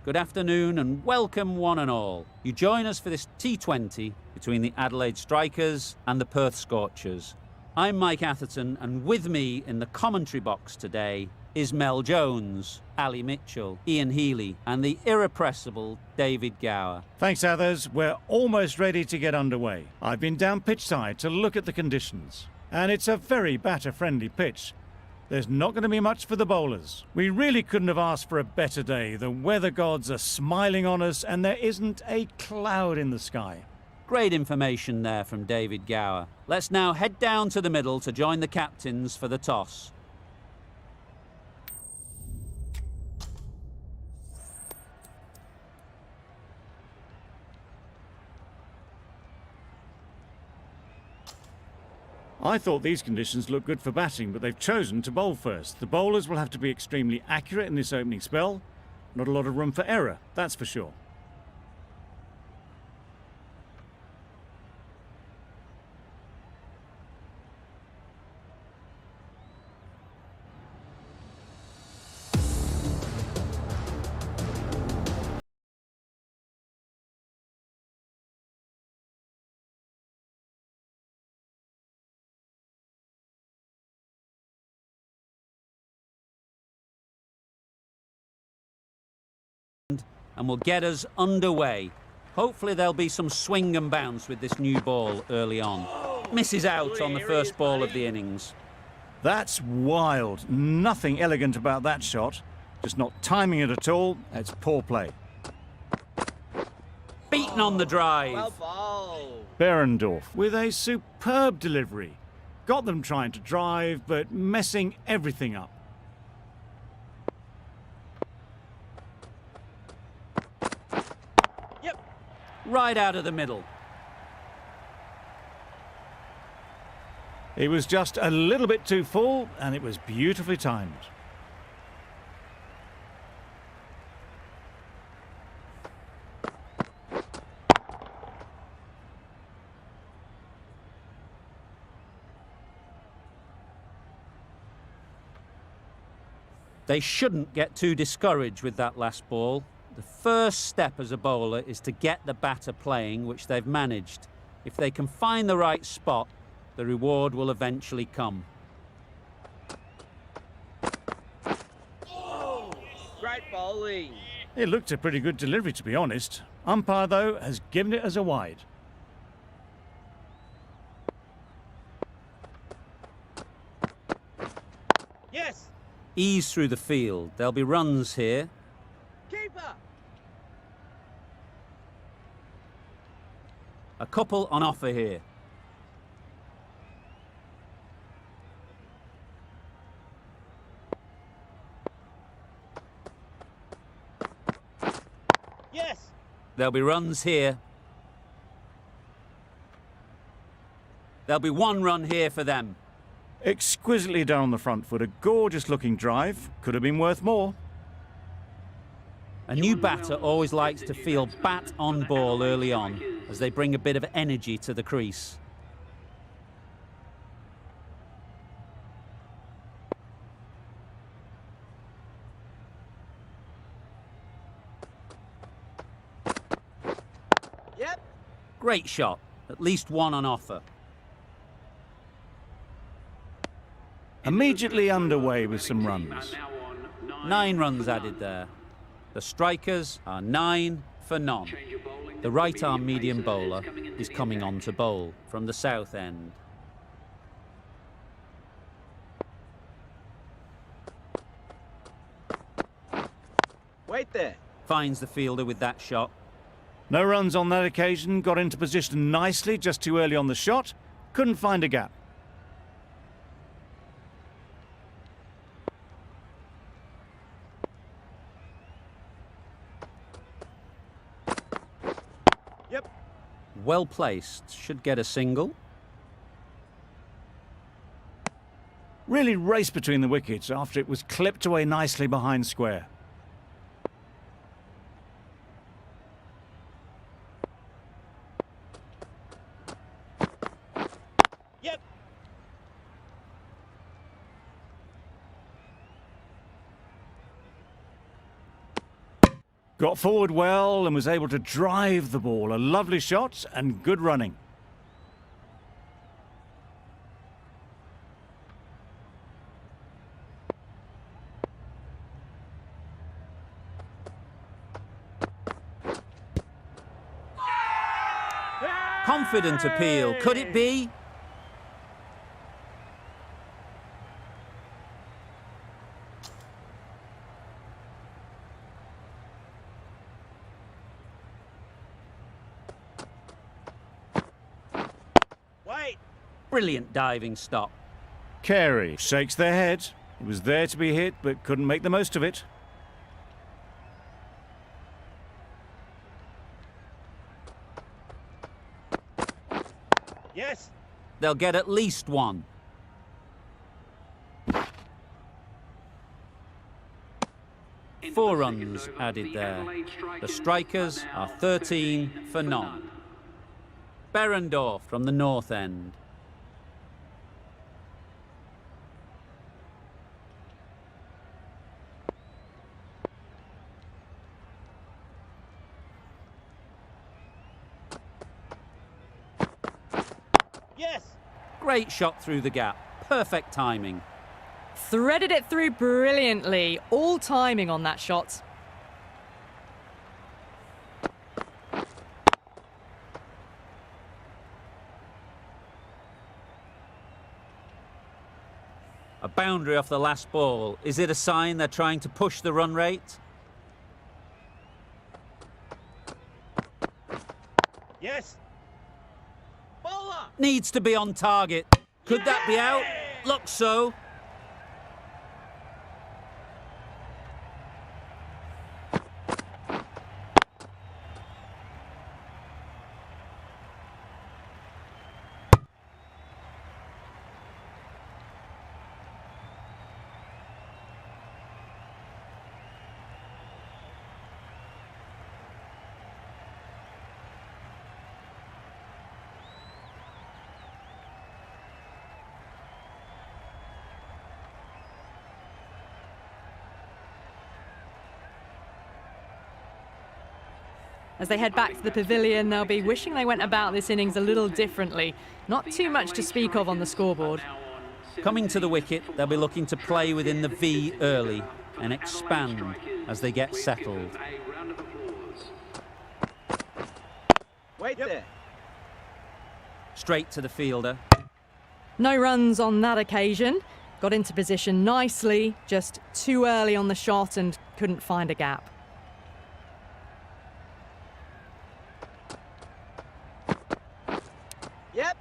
Good afternoon and welcome one and all. You join us for this T20 between the Adelaide Strikers and the Perth Scorchers. I'm Mike Atherton, and with me in the commentary box today is Mel Jones, Ali Mitchell, Ian Healy and the irrepressible David Gower. Thanks, others. We're almost ready to get underway. I've been down pitch side to look at the conditions, and it's a very batter-friendly pitch. There's not going to be much for the bowlers. We really couldn't have asked for a better day. The weather gods are smiling on us and there isn't a cloud in the sky. Great information there from David Gower. Let's now head down to the middle to join the captains for the toss. I thought these conditions looked good for batting, but they've chosen to bowl first. The bowlers will have to be extremely accurate in this opening spell. Not a lot of room for error, that's for sure. And will get us underway. Hopefully there'll be some swing and bounce with this new ball early on. Misses out on the first ball of the innings. That's wild. Nothing elegant about that shot. Just not timing it at all. It's poor play. Beaten on the drive. Well bowled. Behrendorff with a superb delivery. Got them trying to drive, but messing everything up. Right out of the middle. It was just a little bit too full, and it was beautifully timed. They shouldn't get too discouraged with that last ball. The first step as a bowler is to get the batter playing, which they've managed. If they can find the right spot, the reward will eventually come. Oh, great bowling. It looked a pretty good delivery, to be honest. Umpire, though, has given it as a wide. Yes. Ease through the field. There'll be runs here. Keeper. A couple on offer here. Yes. There'll be runs here. There'll be one run here for them. Exquisitely done on the front foot. A gorgeous looking drive. Could have been worth more. A new batter always likes to feel bat on ball early on, as they bring a bit of energy to the crease. Yep. Great shot. At least one on offer. Immediately underway with some runs. 9 runs added there. The Strikers are 9 for none. The right-arm medium bowler is coming on to bowl from the south end. Wait there. Finds the fielder with that shot. No runs on that occasion. Got into position nicely, just too early on the shot. Couldn't find a gap. Yep. Well placed. Should get a single. Really raced between the wickets after it was clipped away nicely behind square. Yep. Got forward well and was able to drive the ball. A lovely shot and good running. Confident appeal. Could it be? Wait. Brilliant diving stop. Carey shakes their head. It was there to be hit, but couldn't make the most of it. Yes. They'll get at least one. Four runs added there. The strikers are 13 for none. Berendorf from the north end. Yes. Great shot through the gap. Perfect timing. Threaded it through brilliantly. All timing on that shot. A boundary off the last ball. Is it a sign they're trying to push the run rate? Yes. Bowler. Needs to be on target. Could that be out? Looks so. As they head back to the pavilion, they'll be wishing they went about this innings a little differently. Not too much to speak of on the scoreboard. Coming to the wicket, they'll be looking to play within the V early and expand as they get settled. Wait there. Straight to the fielder. No runs on that occasion. Got into position nicely, just too early on the shot and couldn't find a gap. Yep.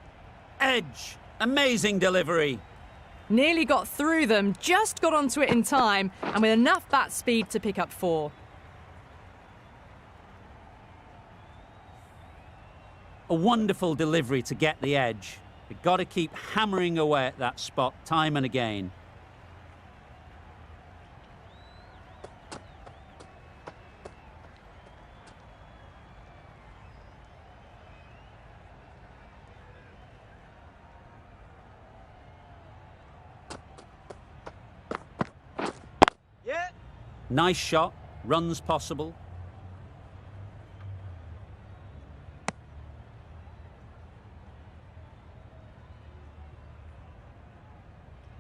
Edge. Amazing delivery. Nearly got through them, just got onto it in time, and with enough bat speed to pick up 4. A wonderful delivery to get the edge. You've got to keep hammering away at that spot time and again. Yeah. Nice shot. Runs possible.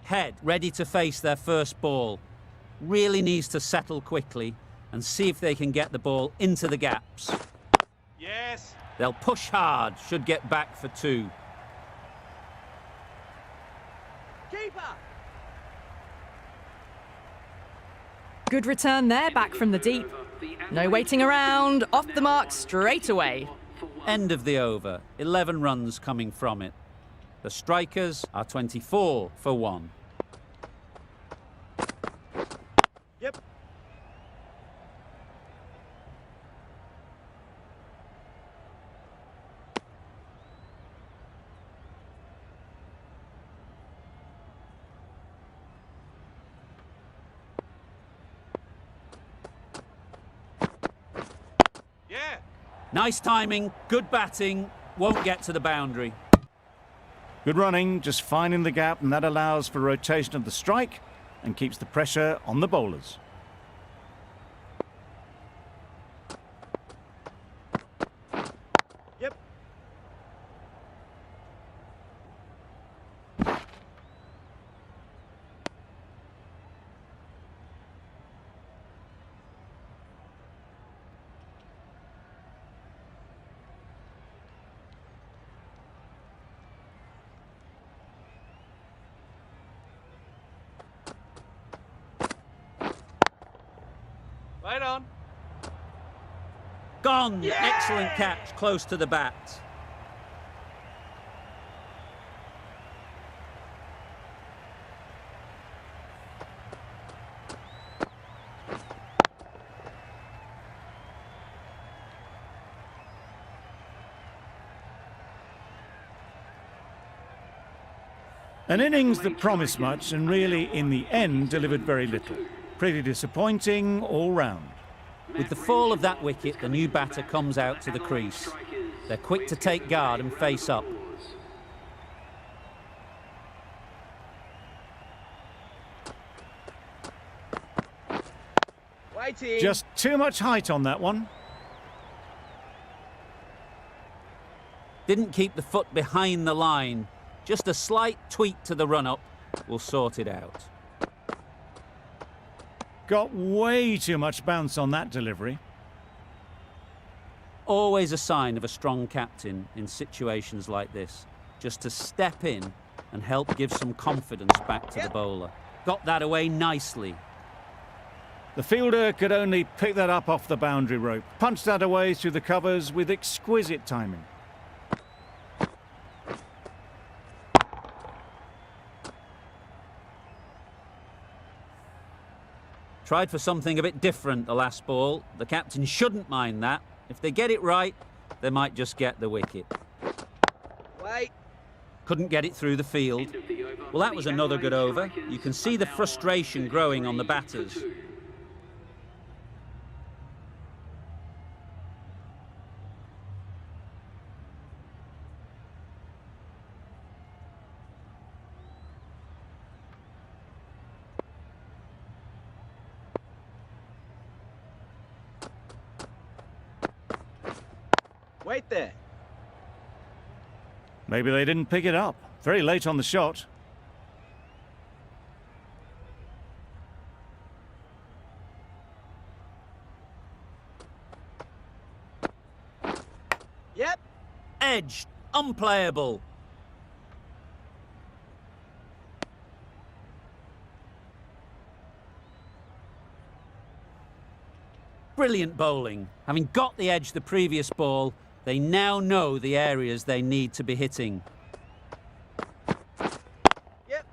Head ready to face their first ball. Really needs to settle quickly and see if they can get the ball into the gaps. Yes. They'll push hard, should get back for 2. Keeper. Good return there, back from the deep. No waiting around, off the mark straight away. End of the over. 11 runs coming from it. The strikers are 24 for 1. Yep. Yeah. Nice timing, good batting, won't get to the boundary. Good running, just finding the gap, and that allows for rotation of the strike and keeps the pressure on the bowlers. Right on. Gone! Yeah! Excellent catch, close to the bat. An innings that promised much and really, in the end, delivered very little. Pretty disappointing all round. With the fall of that wicket, the new batter comes out to the crease. They're quick to take guard and face up. Waiting. Just too much height on that one. Didn't keep the foot behind the line. Just a slight tweak to the run-up will sort it out. Got way too much bounce on that delivery. Always a sign of a strong captain in situations like this. Just to step in and help give some confidence back to the bowler. Got that away nicely. The fielder could only pick that up off the boundary rope. Punched that away through the covers with exquisite timing. Tried for something a bit different the last ball. The captain shouldn't mind that. If they get it right, they might just get the wicket. Wait. Couldn't get it through the field. Well, that was another good over. You can see the frustration growing on the batters. Wait there. Maybe they didn't pick it up. Very late on the shot. Yep. Edge, unplayable. Brilliant bowling. Having got the edge the previous ball, they now know the areas they need to be hitting. Yep.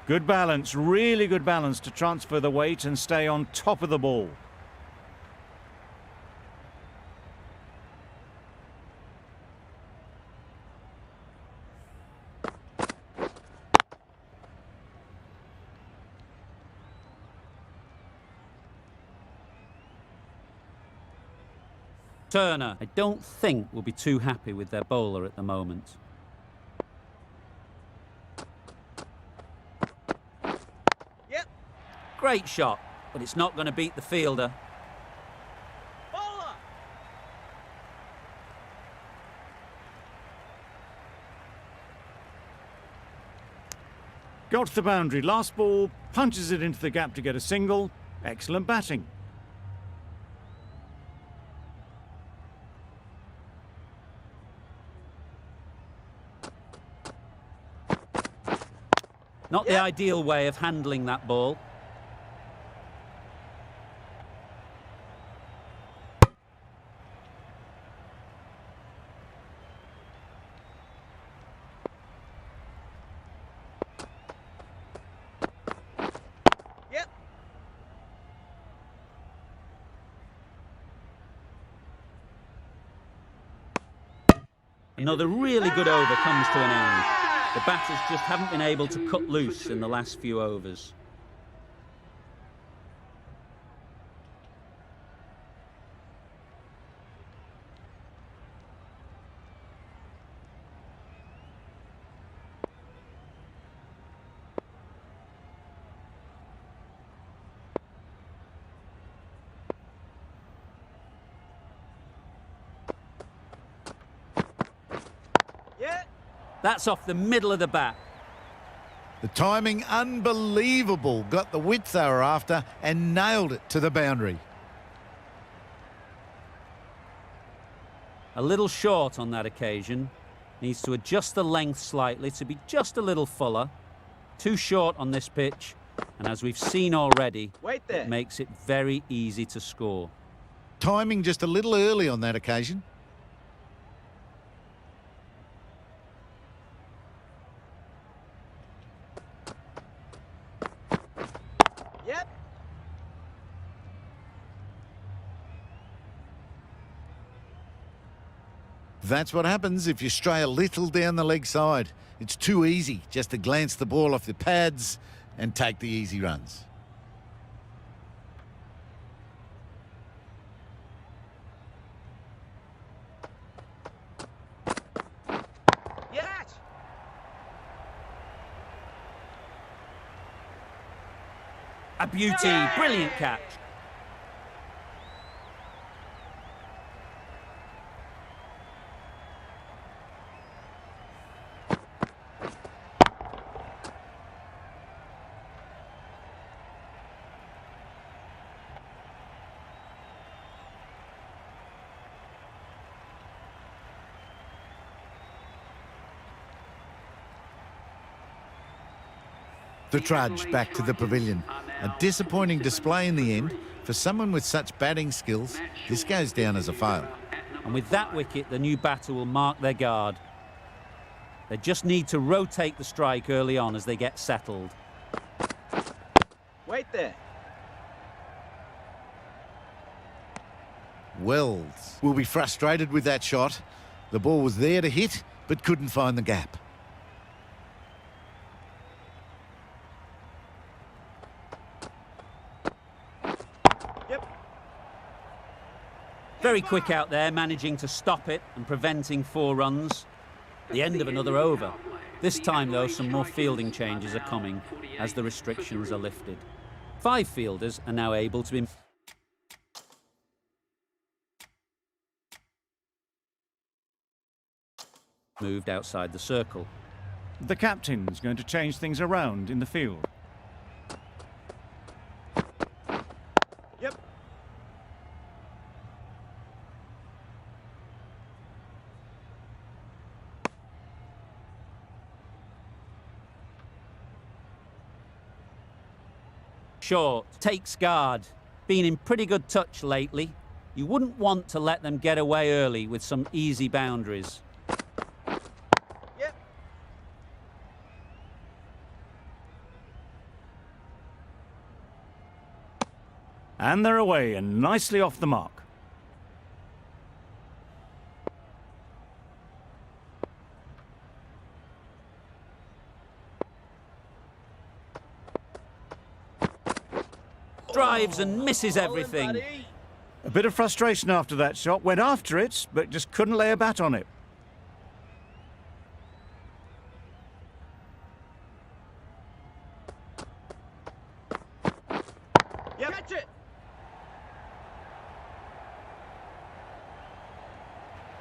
Good balance, really good balance to transfer the weight and stay on top of the ball. Turner, I don't think, will be too happy with their bowler at the moment. Yep. Great shot, but it's not going to beat the fielder. Bowler. Got to the boundary. Last ball, punches it into the gap to get a single. Excellent batting. Not the ideal way of handling that ball. Yep. Another really good over comes to an end. The batters just haven't been able to cut loose in the last few overs. Yeah. That's off the middle of the bat. The timing unbelievable. Got the width they were after and nailed it to the boundary. A little short on that occasion. Needs to adjust the length slightly to be just a little fuller. Too short on this pitch, and as we've seen already, Wait there. it makes it very easy to score. Timing just a little early on that occasion. Yep. That's what happens if you stray a little down the leg side. It's too easy just to glance the ball off the pads and take the easy runs. Yes. A beauty, brilliant catch. The trudge back to the pavilion. A disappointing display in the end. For someone with such batting skills, this goes down as a fail. And with that wicket, the new batter will mark their guard. They just need to rotate the strike early on as they get settled. Wait there. Wells will be frustrated with that shot. The ball was there to hit, but couldn't find the gap. Yep. Very quick out there, managing to stop it and preventing 4 runs. The end of another over. This time, though, some more fielding changes are coming as the restrictions are lifted. 5 fielders are now able to be moved outside the circle. The captain's going to change things around in the field. Yep. Short, takes guard. Been in pretty good touch lately. You wouldn't want to let them get away early with some easy boundaries. Yep. And they're away and nicely off the mark. Drives and misses Bowling, everything. buddy. A bit of frustration after that shot. Went after it, but just couldn't lay a bat on it. Yep. Catch it.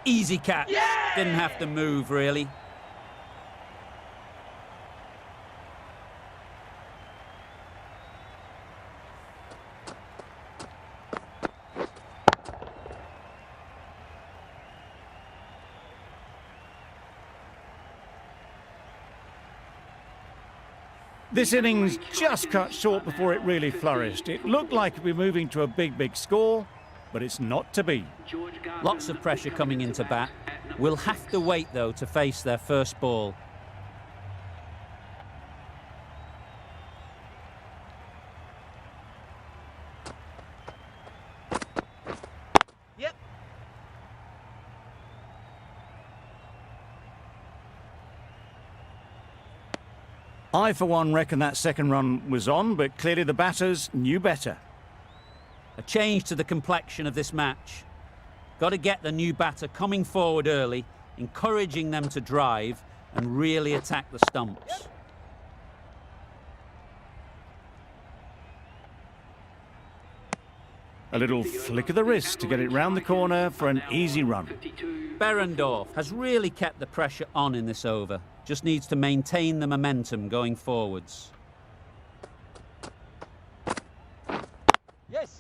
Easy catch. Yeah! Didn't have to move, really. This innings just cut short before it really flourished. It looked like we're moving to a big score, but it's not to be. Lots of pressure coming into bat. We'll have to wait, though, to face their first ball. Yep. I, for one, reckon that second run was on, but clearly the batters knew better. A change to the complexion of this match. Got to get the new batter coming forward early, encouraging them to drive and really attack the stumps. A little flick of the wrist to get it round the corner for an easy run. Behrendorff has really kept the pressure on in this over. Just needs to maintain the momentum going forwards. Yes.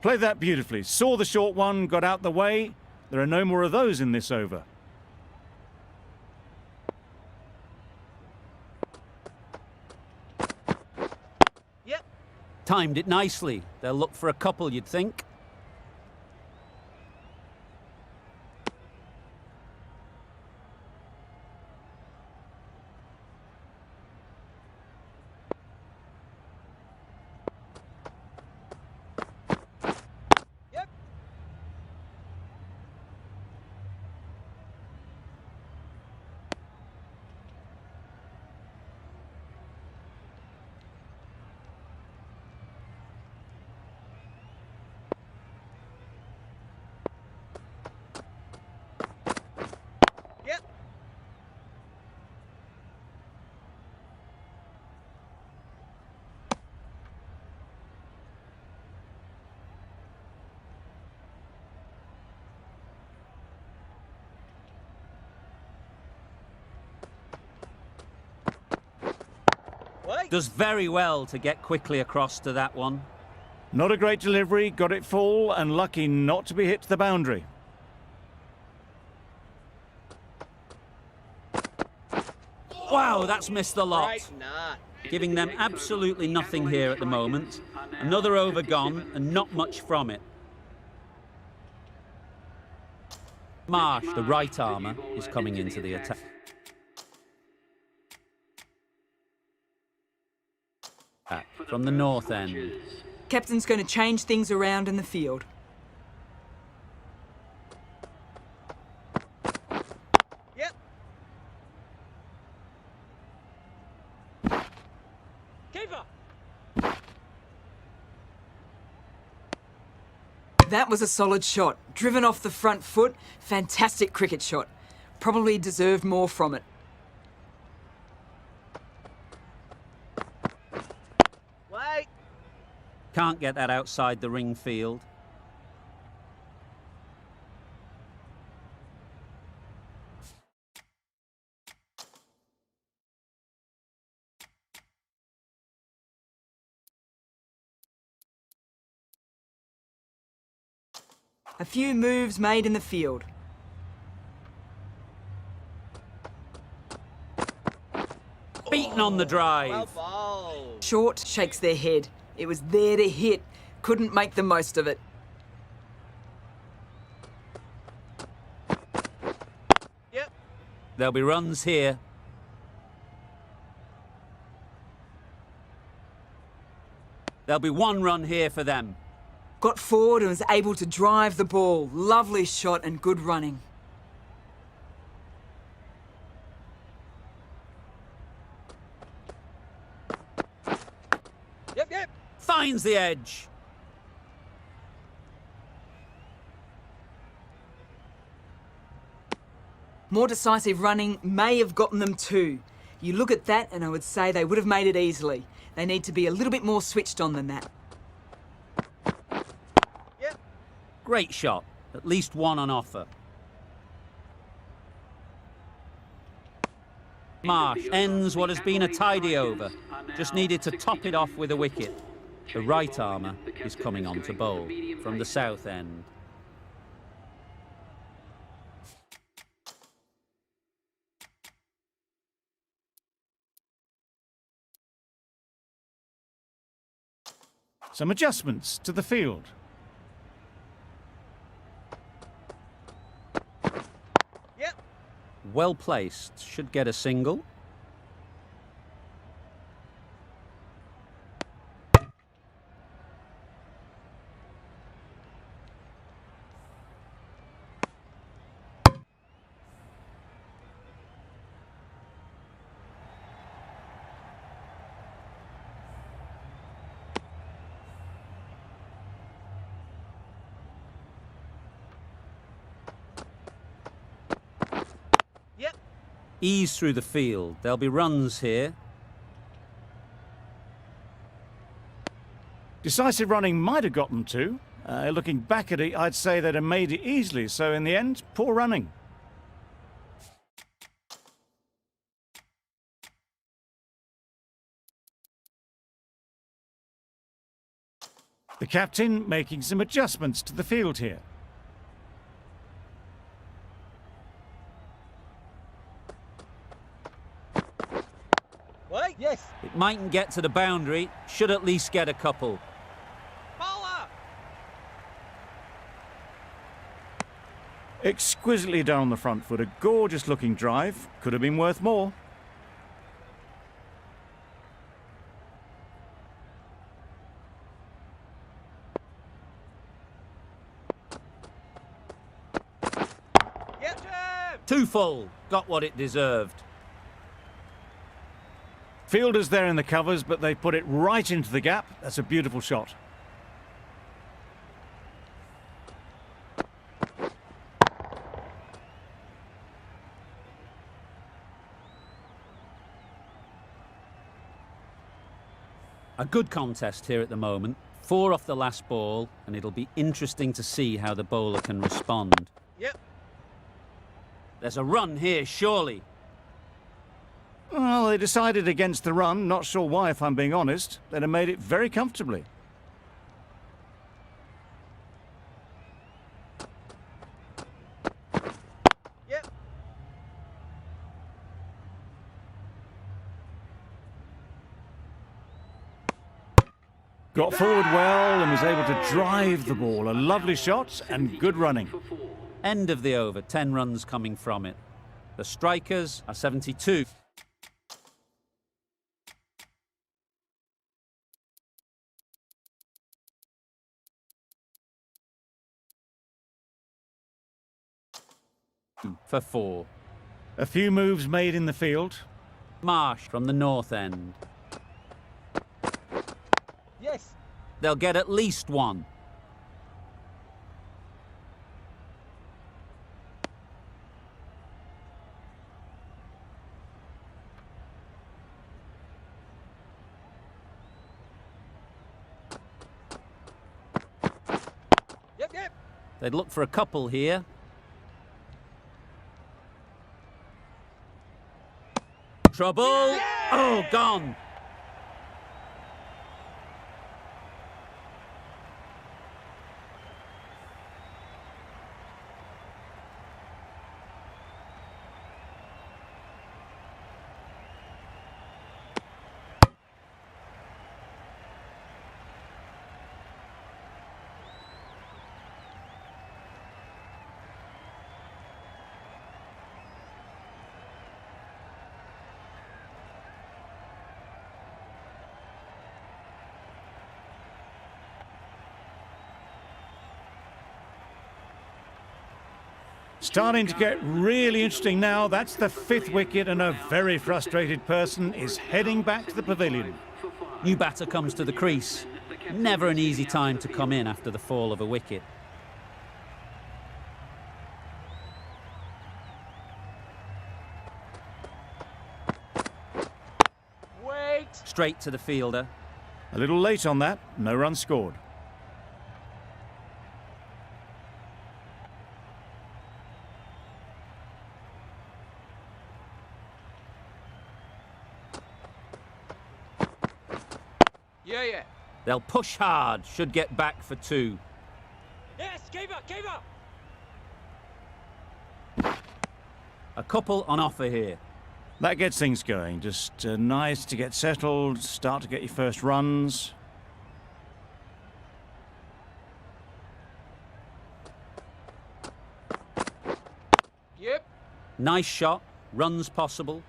Played that beautifully. Saw the short one, got out the way. There are no more of those in this over. Yep. Timed it nicely. They'll look for a couple, you'd think. Yep. Yep. Wait. Does very well to get quickly across to that one. Not a great delivery, got it full, and lucky not to be hit to the boundary. Wow, that's missed the lot. Right, nah. Giving them absolutely nothing here at the moment. Another over gone and not much from it. Marsh, the right armour, is coming into the attack. From the north end. Captain's going to change things around in the field. Yep. Keeper. That was a solid shot. Driven off the front foot. Fantastic cricket shot. Probably deserved more from it. Wait. Can't get that outside the ring field. A few moves made in the field. Beaten on the drive. Well bowled. Short shakes their head. It was there to hit. Couldn't make the most of it. Yep. There'll be runs here. There'll be one run here for them. Got forward and was able to drive the ball. Lovely shot and good running. Yep, yep. Finds the edge. More decisive running may have gotten them too. You look at that and I would say they would have made it easily. They need to be a little bit more switched on than that. Yep. Great shot. At least one on offer. Marsh ends what has been a tidy over. Just needed to top it off with a wicket. The right armour is coming on to bowl from the south end. Some adjustments to the field. Yep. Well placed. Should get a single. Yep. Ease through the field. There'll be runs here. Decisive running might have got them to. Looking back at it, I'd say they'd have made it easily. So in the end, poor running. The captain making some adjustments to the field here. Wait. Yes. It mightn't get to the boundary, should at least get a couple. Bowler. Exquisitely done on the front foot. A gorgeous looking drive. Could have been worth more. Yep. Jam. Too full, got what it deserved. Fielders there in the covers, but they put it right into the gap. That's a beautiful shot. A good contest here at the moment. 4 off the last ball, and it'll be interesting to see how the bowler can respond. Yep. There's a run here, surely. Well, they decided against the run. Not sure why, if I'm being honest. They'd have made it very comfortably. Yep. Got forward well and was able to drive the ball. A lovely shot and good running. End of the over, 10 runs coming from it. The strikers are 72. For 4. A few moves made in the field. Marsh from the north end. Yes. They'll get at least 1. Yep. Yep. They'd look for a couple here. Trouble. Oh, gone. Starting to get really interesting now. That's the 5th wicket, and a very frustrated person is heading back to the pavilion. New batter comes to the crease. Never an easy time to come in after the fall of a wicket. Wait. Straight to the fielder. A little late on that. No run scored. Yeah. Yeah. They'll push hard, should get back for 2. Yes. Keeper. Keeper. A couple on offer here. That gets things going. Just nice to get settled, start to get your first runs. Yep. Nice shot, runs possible.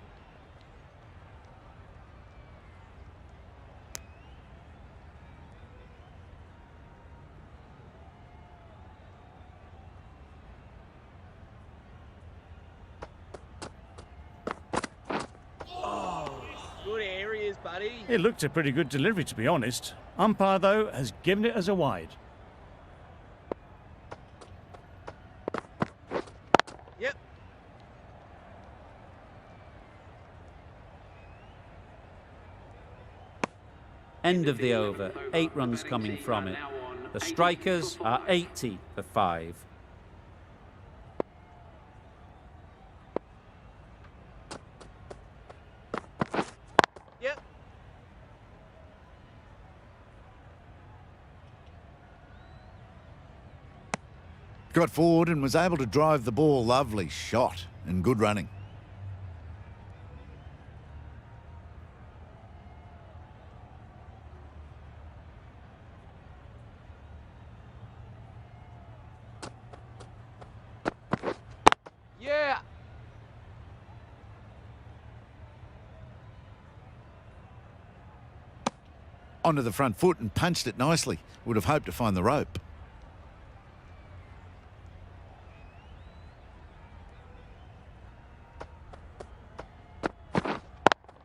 Good areas, buddy. It looked a pretty good delivery, to be honest. Umpire, though, has given it as a wide. Yep. End of the over, 8 runs coming from it. The strikers are 80 for 5. Yep. Got forward and was able to drive the ball. Lovely shot and good running. Yeah. Onto the front foot and punched it nicely. Would have hoped to find the rope.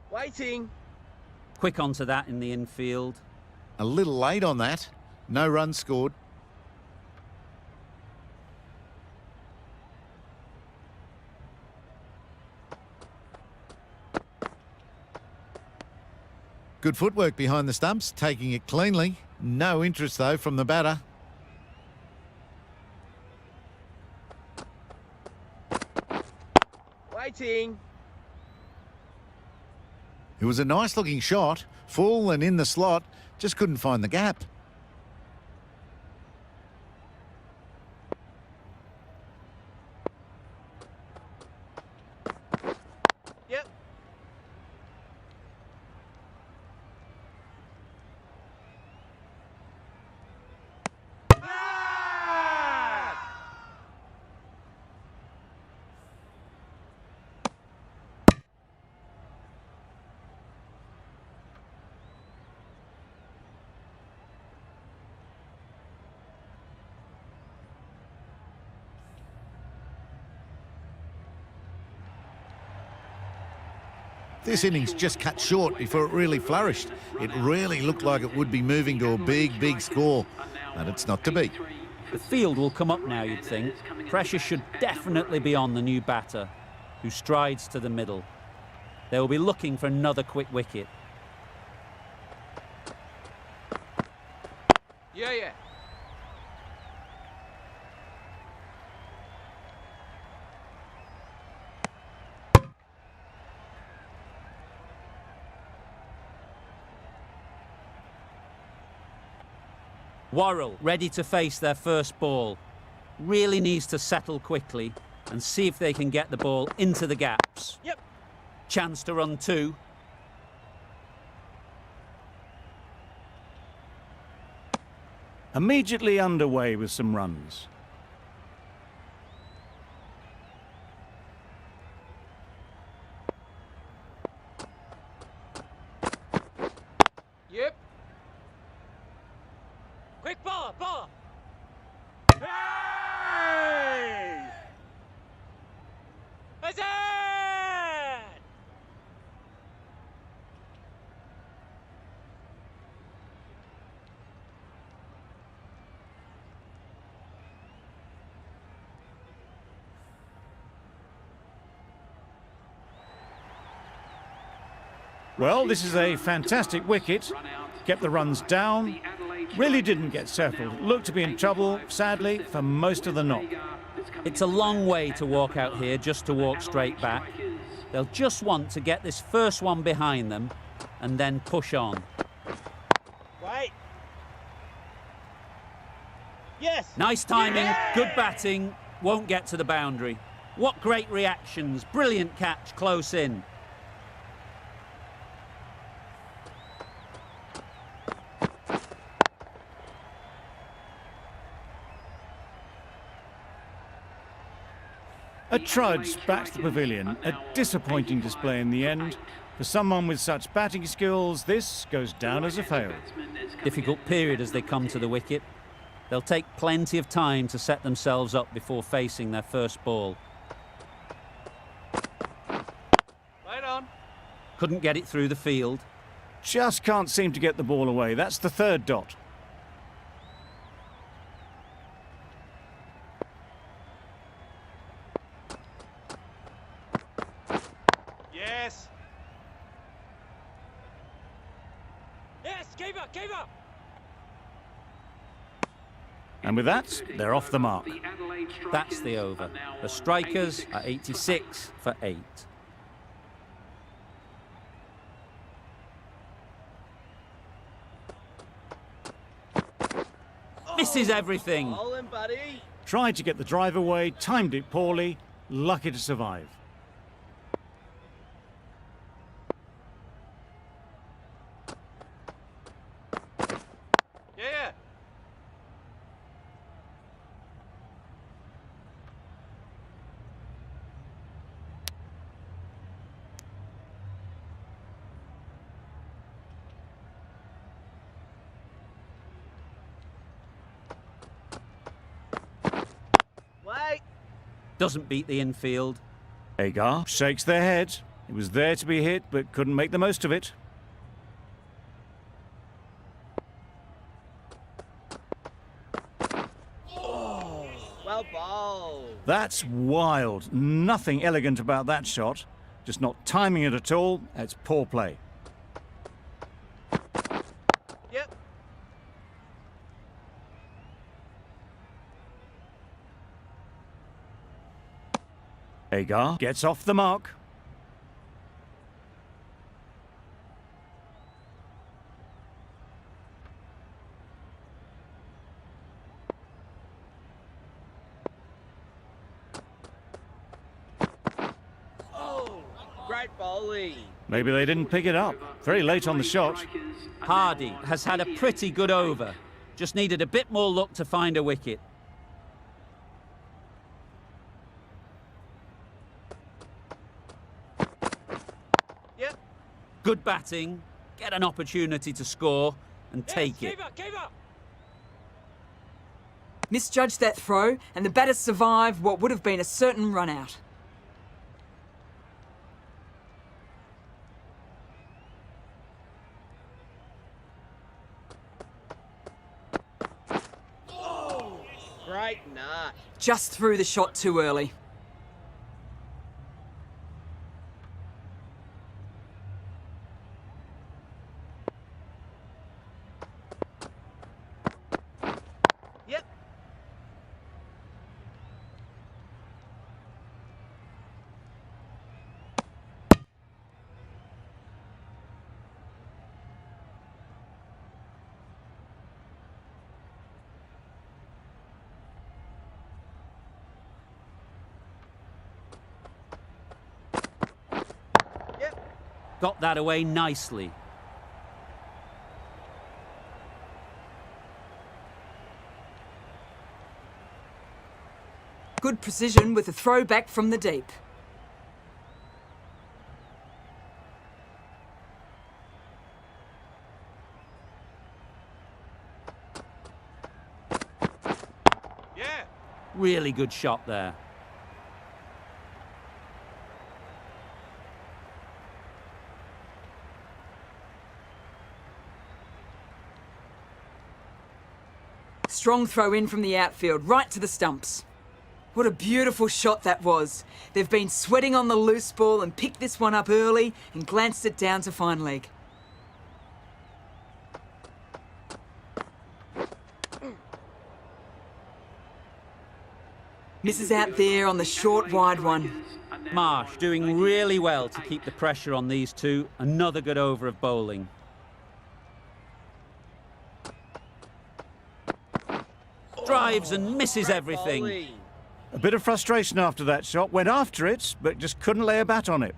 Waiting. Quick onto that in the infield. A little late on that. No runs scored. Good footwork behind the stumps, taking it cleanly. No interest, though, from the batter. Waiting. It was a nice-looking shot, full and in the slot, just couldn't find the gap. Yep. Ah! This innings just cut short before it really flourished. It really looked like it would be moving to a big, big score, but it's not to be. The field will come up now, you'd think. Pressure should definitely be on the new batter, who strides to the middle. They will be looking for another quick wicket. Yeah. Worrell ready to face their first ball. Really needs to settle quickly and see if they can get the ball into the gaps. Yep. Chance to run two. Immediately underway with some runs. Yep. Quick ball. Hey! That's it! Well, this is a fantastic wicket. Kept the runs down. Really didn't get settled. Looked to be in trouble, sadly, for most of the knock. It's a long way to walk out here just to walk straight back. They'll just want to get this first one behind them and then push on. Wait. Yes. Nice timing, good batting, won't get to the boundary. What great reactions, brilliant catch close in. A trudge back to the pavilion. A disappointing display in the end. For someone with such batting skills, this goes down as a fail. Difficult period as they come to the wicket. They'll take plenty of time to set themselves up before facing their first ball. Wait on. Couldn't get it through the field. Just can't seem to get the ball away. That's the third dot. Yes. Yes, keeper. And with that, they're off the mark. That's the over. The strikers are 86 for 8. Misses everything. Bowling, buddy. Tried to get the drive away, timed it poorly, lucky to survive. Yeah. Wait. Doesn't beat the infield. Agar shakes their head. It was there to be hit, but couldn't make the most of it. Well bowled. That's wild. Nothing elegant about that shot. Just not timing it at all. It's poor play. Yep. Agar gets off the mark. Great bowling. Maybe they didn't pick it up. Very late on the shot. Hardy has had a pretty good over. Just needed a bit more luck to find a wicket. Yep. Good batting, get an opportunity to score and take it. Keeper. Misjudged that throw, and the batters survived what would have been a certain run out. Great nut. Just threw the shot too early. Yep. Got that away nicely. Good precision with a throw back from the deep. Yeah. Really good shot there. Strong throw in from the outfield, right to the stumps. What a beautiful shot that was. They've been sweating on the loose ball and picked this one up early and glanced it down to fine leg. Misses out there on the short wide one. Marsh doing really well to keep the pressure on these two. Another good over of bowling. Drives and misses everything. A bit of frustration after that shot. Went after it, but just couldn't lay a bat on it.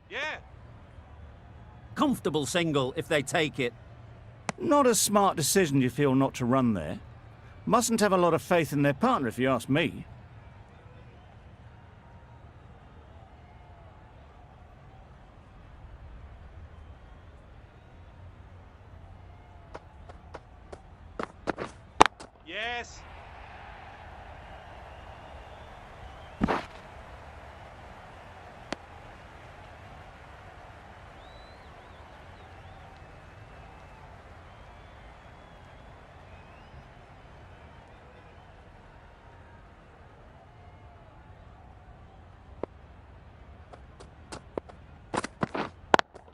Yeah. Comfortable single if they take it. Not a smart decision, you feel, not to run there. Mustn't have a lot of faith in their partner, if you ask me. Yes.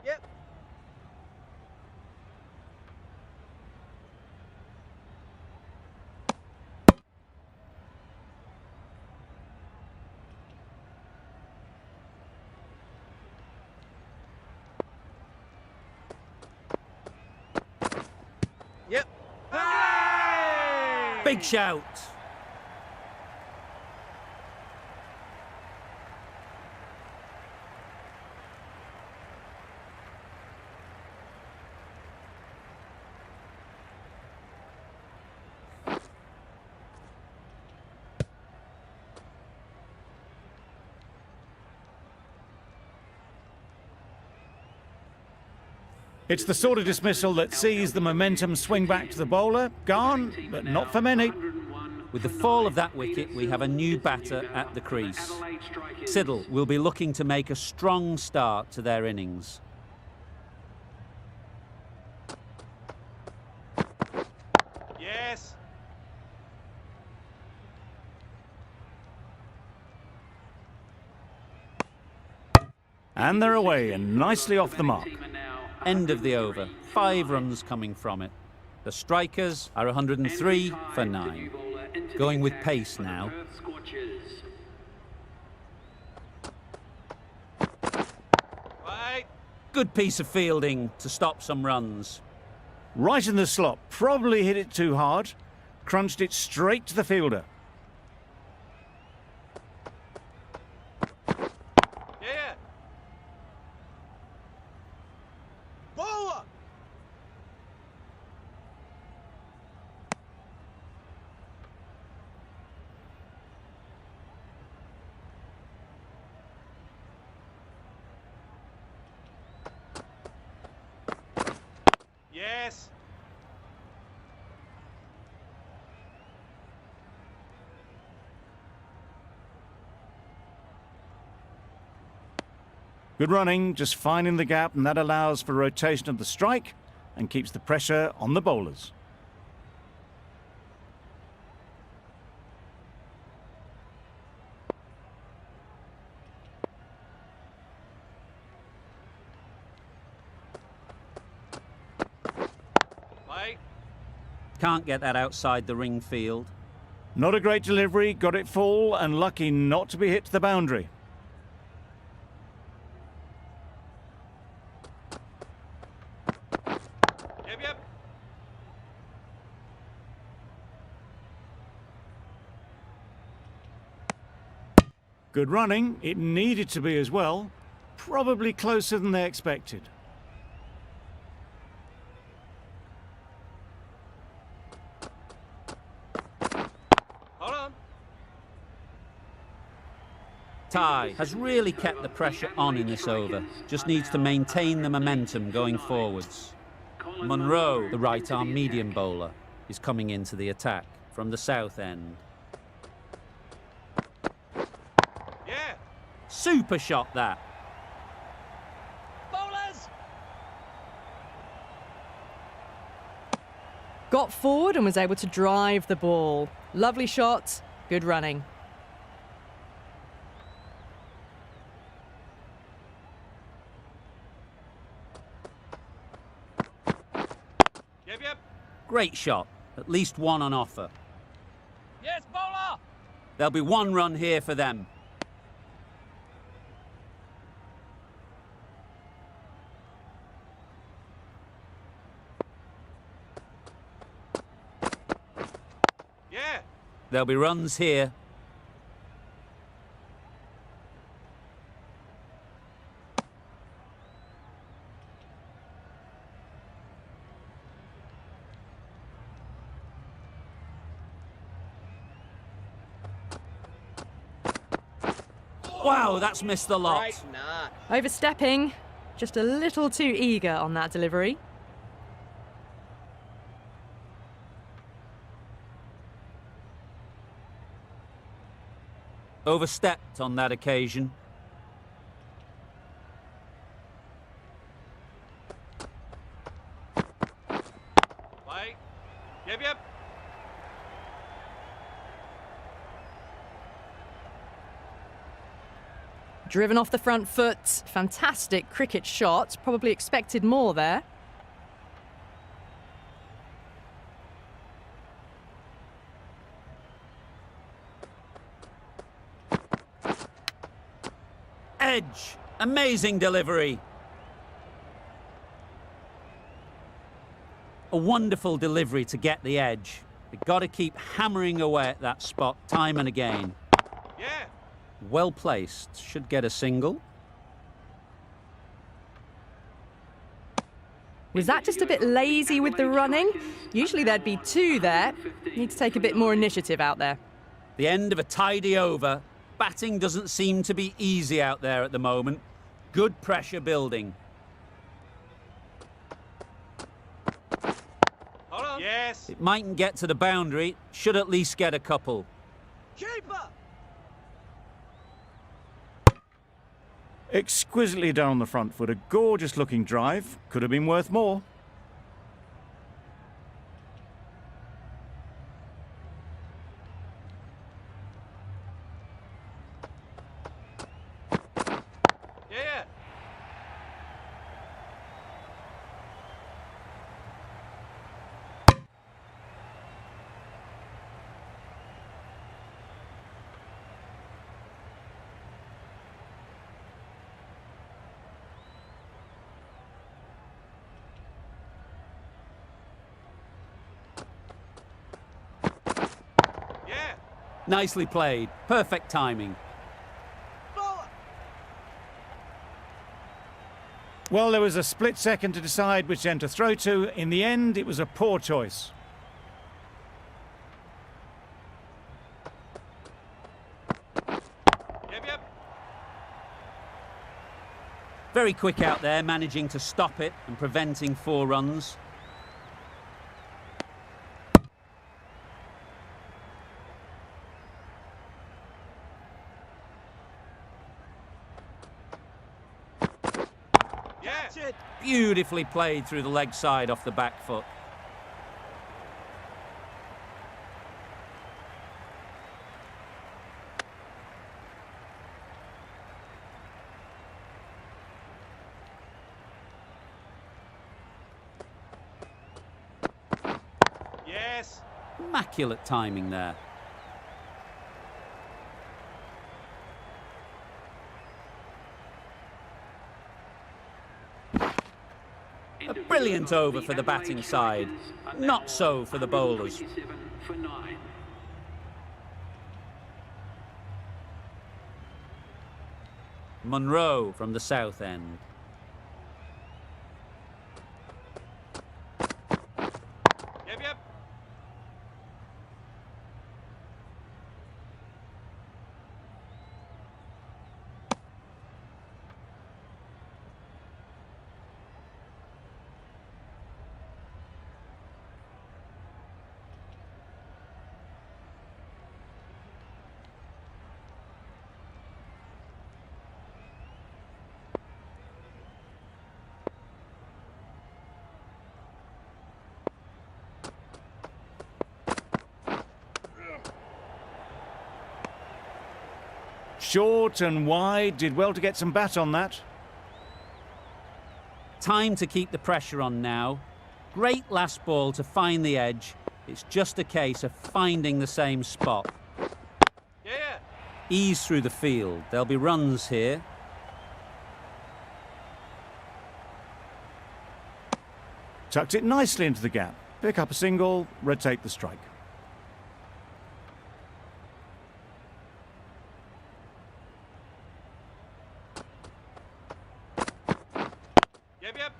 Yep. Big shout. It's the sort of dismissal that sees the momentum swing back to the bowler. Gone, but not for many. With the fall of that wicket, we have a new batter at the crease. Siddle will be looking to make a strong start to their innings. Yes. And they're away and nicely off the mark. End of the over. 5 runs coming from it. The strikers are 103 for 9. Going with pace now. Wait. Good piece of fielding to stop some runs. Right in the slot. Probably hit it too hard. Crunched it straight to the fielder. Yeah. Bowler. Yes. Good running, just finding the gap, and that allows for rotation of the strike and keeps the pressure on the bowlers. Wait. Can't get that outside the ring field. Not a great delivery, got it full and lucky not to be hit to the boundary. Yep, yep. Good running, it needed to be as well. Probably closer than they expected. Hold on. Ty has really kept the pressure on in this over. Just needs to maintain the momentum going forwards. Munro, the right-arm medium bowler, is coming into the attack from the south end. Yeah. Super shot that. Bowlers. Got forward and was able to drive the ball. Lovely shot, good running. Yep, yep. Great shot. At least one on offer. Yes, bowler. There'll be 1 run here for them. Yeah. There'll be runs here. Wow, that's missed the lot. Right, nah. Overstepping, just a little too eager on that delivery. Overstepped on that occasion. Wait. Yep, yep. Driven off the front foot, fantastic cricket shot. Probably expected more there. Edge. Amazing delivery. A wonderful delivery to get the edge. They've got to keep hammering away at that spot time and again. Yeah. Well placed. Should get a single. Was that just a bit lazy with the running? Usually there'd be 2 there. Need to take a bit more initiative out there. The end of a tidy over. Batting doesn't seem to be easy out there at the moment. Good pressure building. Hold on. Yes. It mightn't get to the boundary. Should at least get a couple. Keeper. Exquisitely done on the front foot. A gorgeous looking drive. Could have been worth more. Yeah. Yeah. Nicely played. Perfect timing. Well, there was a split second to decide which end to throw to. In the end, it was a poor choice. Yep. Very quick out there, managing to stop it and preventing 4 runs. Yeah. Beautifully played through the leg side off the back foot. Yes. Immaculate timing there. A brilliant over for the batting side. Not so for the bowlers. Monroe from the south end. Yep. Short and wide. Did well to get some bat on that. Time to keep the pressure on now. Great last ball to find the edge. It's just a case of finding the same spot. Yeah. Ease through the field. There'll be runs here. Tucked it nicely into the gap. Pick up a single, rotate the strike. Yep.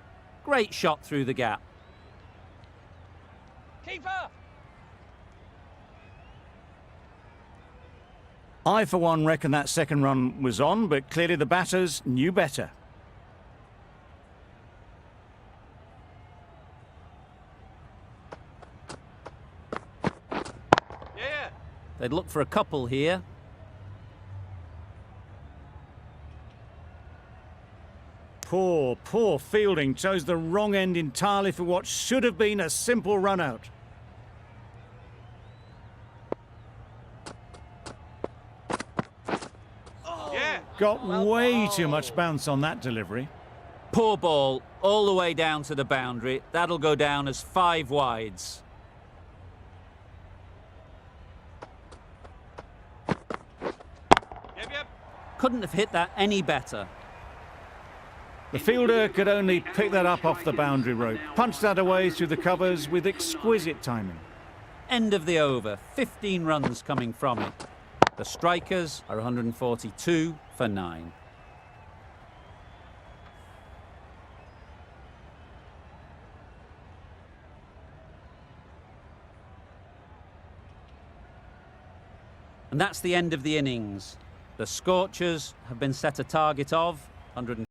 Great shot through the gap. Keeper. I, for one, reckon that second run was on, but clearly the batters knew better. Yeah. They'd look for a couple here. Poor fielding. Chose the wrong end entirely for what should have been a simple run out. Yeah. Got way too much bounce on that delivery. Poor ball, all the way down to the boundary. That'll go down as 5 wides. Yep. Couldn't have hit that any better. The fielder could only pick that up off the boundary rope. Punched that away through the covers with exquisite timing. End of the over, 15 runs coming from it. The strikers are 142 for 9. And that's the end of the innings. The Scorchers have been set a target of 100.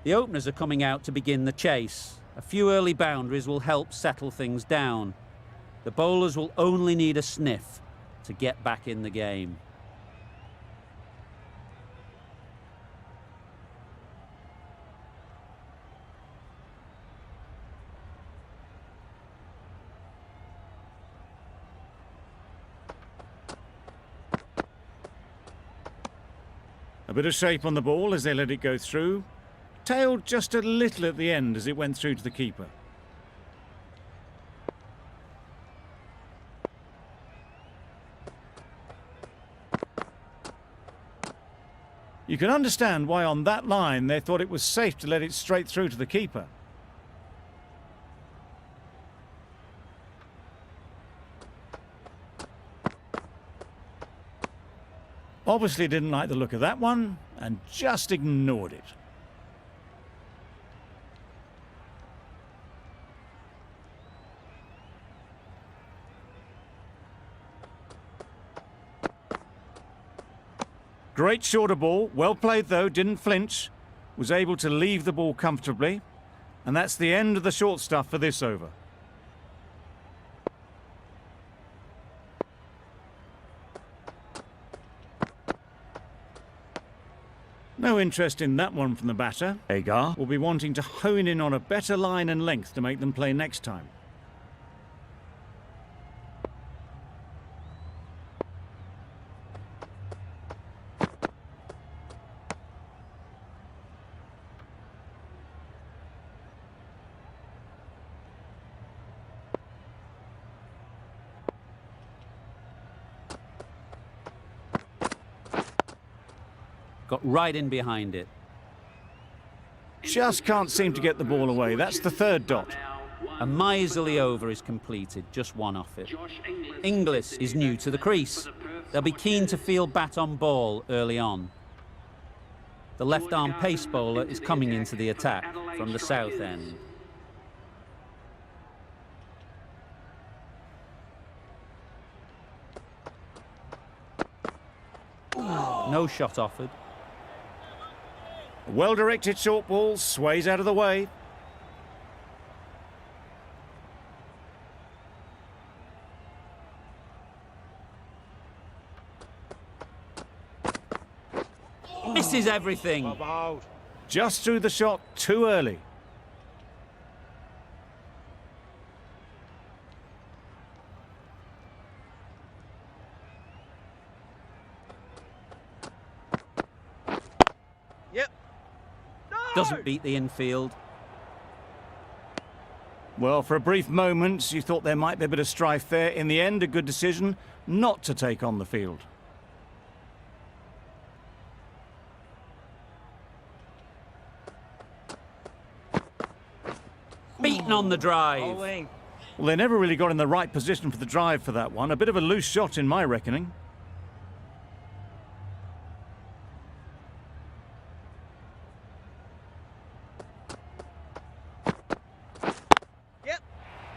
The openers are coming out to begin the chase. A few early boundaries will help settle things down. The bowlers will only need a sniff to get back in the game. A bit of shape on the ball as they let it go through. Tailed just a little at the end as it went through to the keeper. You can understand why on that line they thought it was safe to let it straight through to the keeper. Obviously didn't like the look of that one and just ignored it. Great shorter ball, well played though, didn't flinch, was able to leave the ball comfortably, and that's the end of the short stuff for this over. No interest in that one from the batter. Agar will be wanting to hone in on a better line and length to make them play next time. Got right in behind it. Just can't seem to get the ball away. That's the third dot. A miserly over is completed, just one off it. Inglis is new to the crease. They'll be keen to field bat on ball early on. The left-arm pace bowler is coming into the attack from the south end. No shot offered. A well-directed short ball sways out of the way. Misses everything. About. Just threw the shot too early. Yep. No! Doesn't beat the infield. Well, for a brief moment, you thought there might be a bit of strife there. In the end, a good decision not to take on the field. Beaten on the drive. Bowling. Well, they never really got in the right position for the drive for that one. A bit of a loose shot in my reckoning. Yep.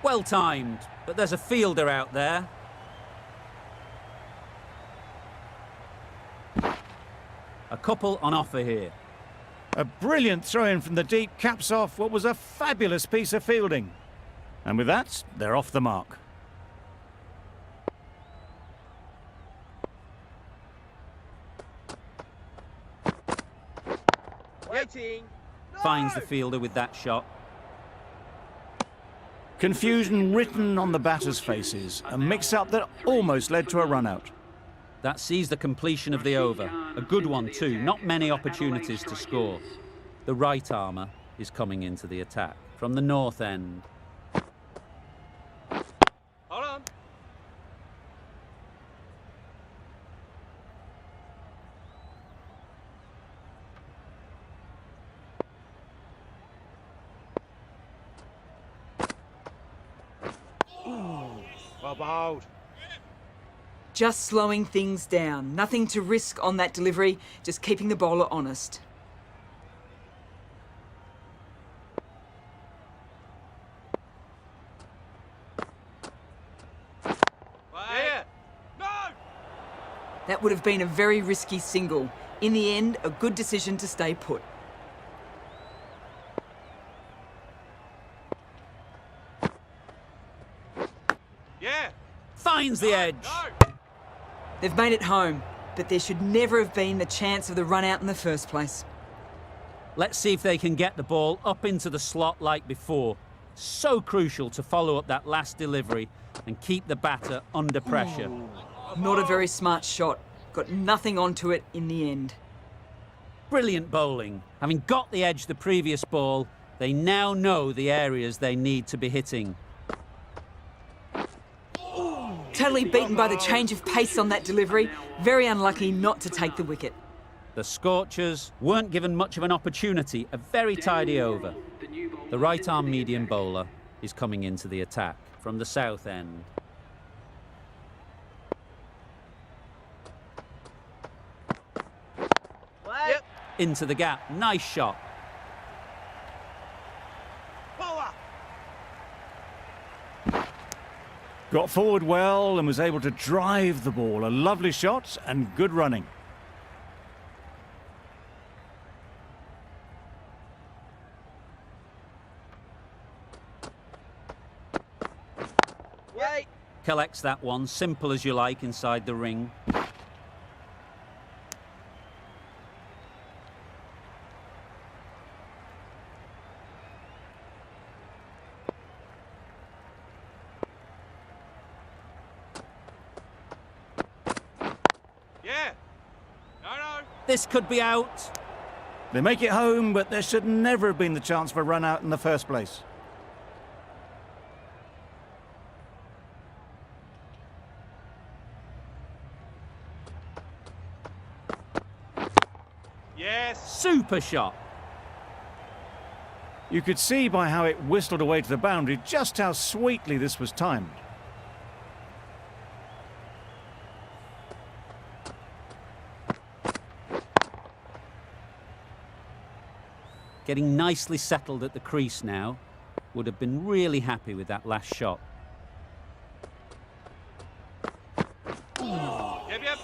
Well timed, but there's a fielder out there. A couple on offer here. A brilliant throw-in from the deep caps off what was a fabulous piece of fielding. And with that, they're off the mark. Waiting. Finds the fielder with that shot. Confusion written on the batters' faces. A mix-up that almost led to a run-out. That sees the completion of the over. A good one too, not many opportunities to score. The right armour is coming into the attack from the north end. Hold on. About. Just slowing things down. Nothing to risk on that delivery, just keeping the bowler honest. Yeah. No! That would have been a very risky single. In the end, a good decision to stay put. Yeah. Finds the edge. No! They've made it home, but there should never have been the chance of the run out in the first place. Let's see if they can get the ball up into the slot like before. So crucial to follow up that last delivery and keep the batter under pressure. Not a very smart shot. Got nothing onto it in the end. Brilliant bowling. Having got the edge the previous ball, they now know the areas they need to be hitting. Totally beaten by the change of pace on that delivery. Very unlucky not to take the wicket. The Scorchers weren't given much of an opportunity, a very tidy over. The right-arm medium bowler is coming into the attack from the south end. Yep. Into the gap, nice shot. Bowler. Got forward well and was able to drive the ball. A lovely shot and good running. Wait. Collects that one, simple as you like, inside the ring. Yeah. No. This could be out. They make it home, but there should never have been the chance for a run out in the first place. Yes. Super shot. You could see by how it whistled away to the boundary just how sweetly this was timed. Getting nicely settled at the crease now. Would have been really happy with that last shot. Yep.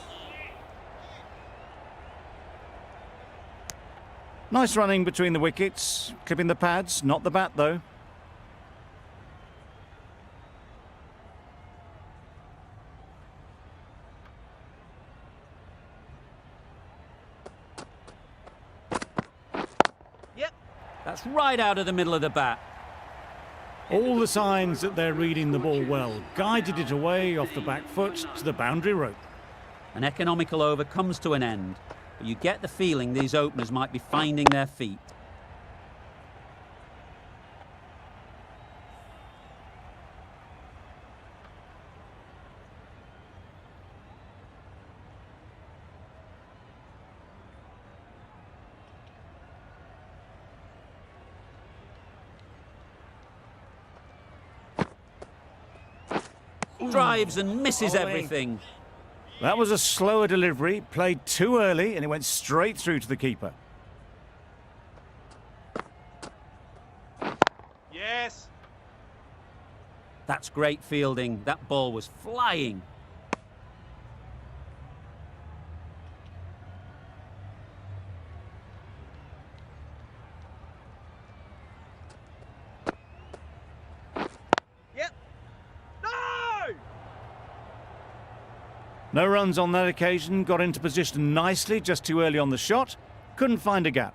Nice running between the wickets, clipping the pads, not the bat though. Yep. That's right out of the middle of the bat. All the signs that they're reading the ball well, guided it away off the back foot to the boundary rope. An economical over comes to an end, but you get the feeling these openers might be finding their feet. Drives and misses Ollie. everything. That was a slower delivery, played too early, and it went straight through to the keeper. Yes. That's great fielding. That ball was flying. Yep. No! No runs on that occasion, got into position nicely, just too early on the shot, couldn't find a gap.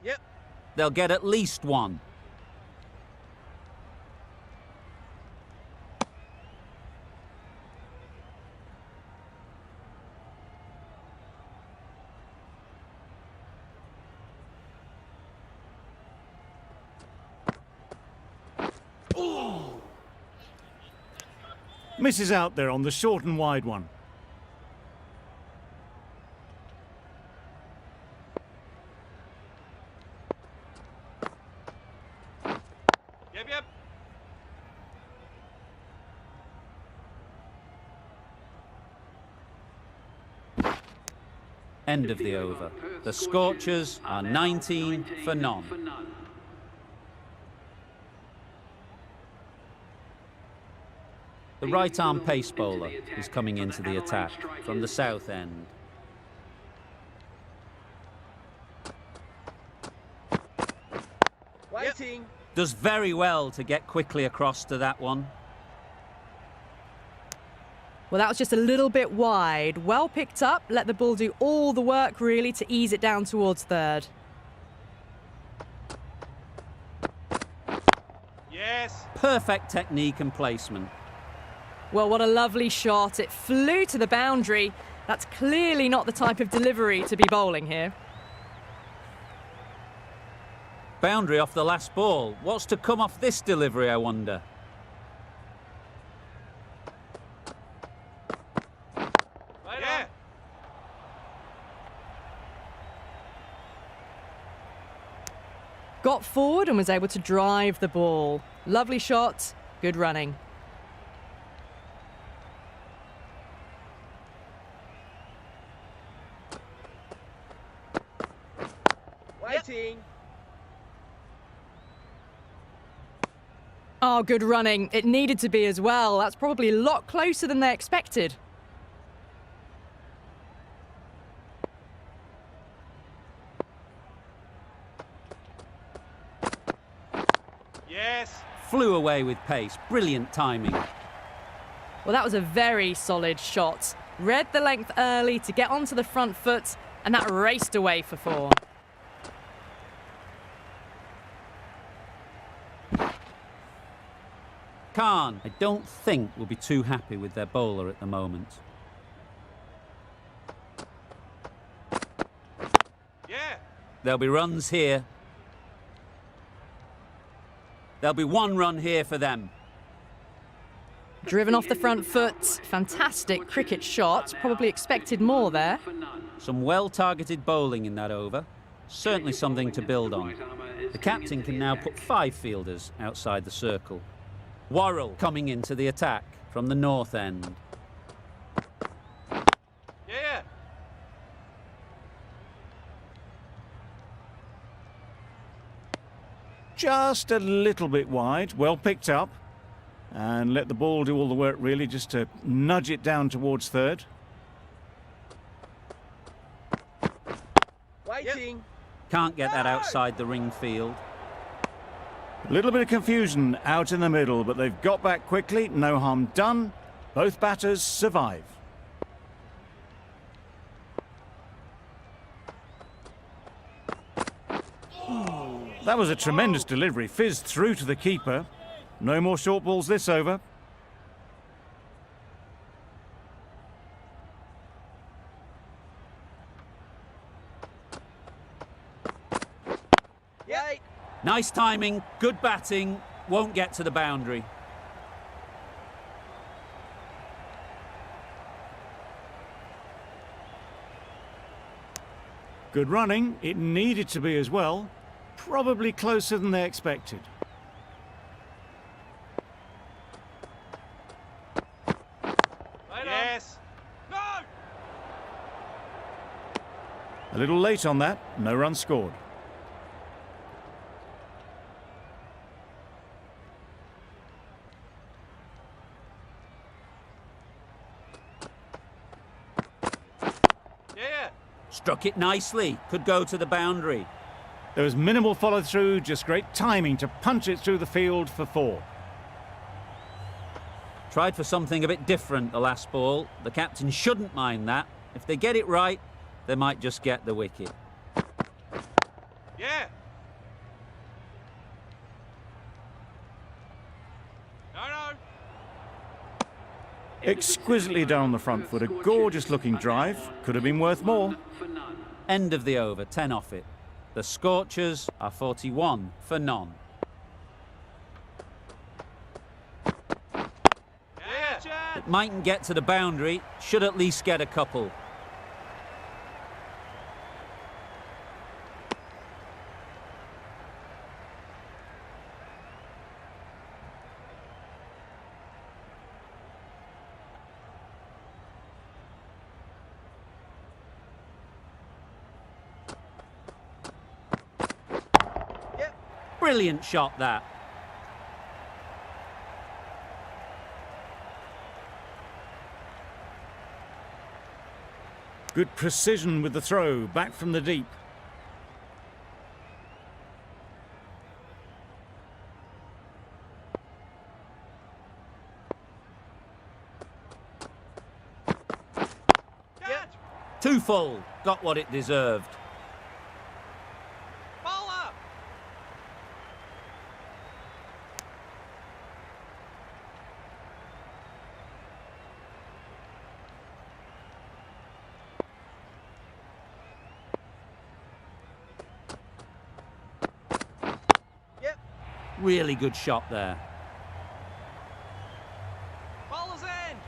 Yep. They'll get at least one. Misses out there on the short and wide one. Yep. End of the over. The Scorchers are 19 for none. The right-arm pace bowler is coming into the attack from the south end. Waiting. Does very well to get quickly across to that one. Well, that was just a little bit wide. Well picked up, let the ball do all the work really to ease it down towards third. Yes. Perfect technique and placement. Well, what a lovely shot. It flew to the boundary. That's clearly not the type of delivery to be bowling here. Boundary off the last ball. What's to come off this delivery, I wonder? Yeah. Got forward and was able to drive the ball. Lovely shot, good running. Waiting. Oh, good running. It needed to be as well. That's probably a lot closer than they expected. Yes. Flew away with pace. Brilliant timing. Well, that was a very solid shot. Read the length early to get onto the front foot, and that raced away for four. Khan, I don't think, will be too happy with their bowler at the moment. Yeah. There'll be runs here. There'll be one run here for them. Driven off the front foot. Fantastic cricket shot. Probably expected more there. Some well-targeted bowling in that over. Certainly something to build on. The captain can now put 5 fielders outside the circle. Worrell coming into the attack from the north end. Yeah. Just a little bit wide, well picked up. And let the ball do all the work really, just to nudge it down towards third. Waiting. Can't get that outside the ring field. A little bit of confusion out in the middle, but they've got back quickly, no harm done. Both batters survive. That was a tremendous delivery, fizzed through to the keeper. No more short balls this over. Yay. Nice timing, good batting, won't get to the boundary. Good running, it needed to be as well. Probably closer than they expected. Yes. No. A little late on that, no run scored. Yeah. Struck it nicely, could go to the boundary. There was minimal follow-through, just great timing to punch it through the field for 4. Tried for something a bit different the last ball. The captain shouldn't mind that. If they get it right, they might just get the wicket. Yeah. No. Exquisitely done on the front foot, a gorgeous looking drive. Could have been worth more. End of the over, 10 off it. The Scorchers are 41 for none. Yeah. It mightn't get to the boundary, should at least get a couple. Brilliant shot that. Good precision with the throw, back from the deep. Catch. Too full, got what it deserved. Bowler. Yep. Really good shot there. Bowler's end.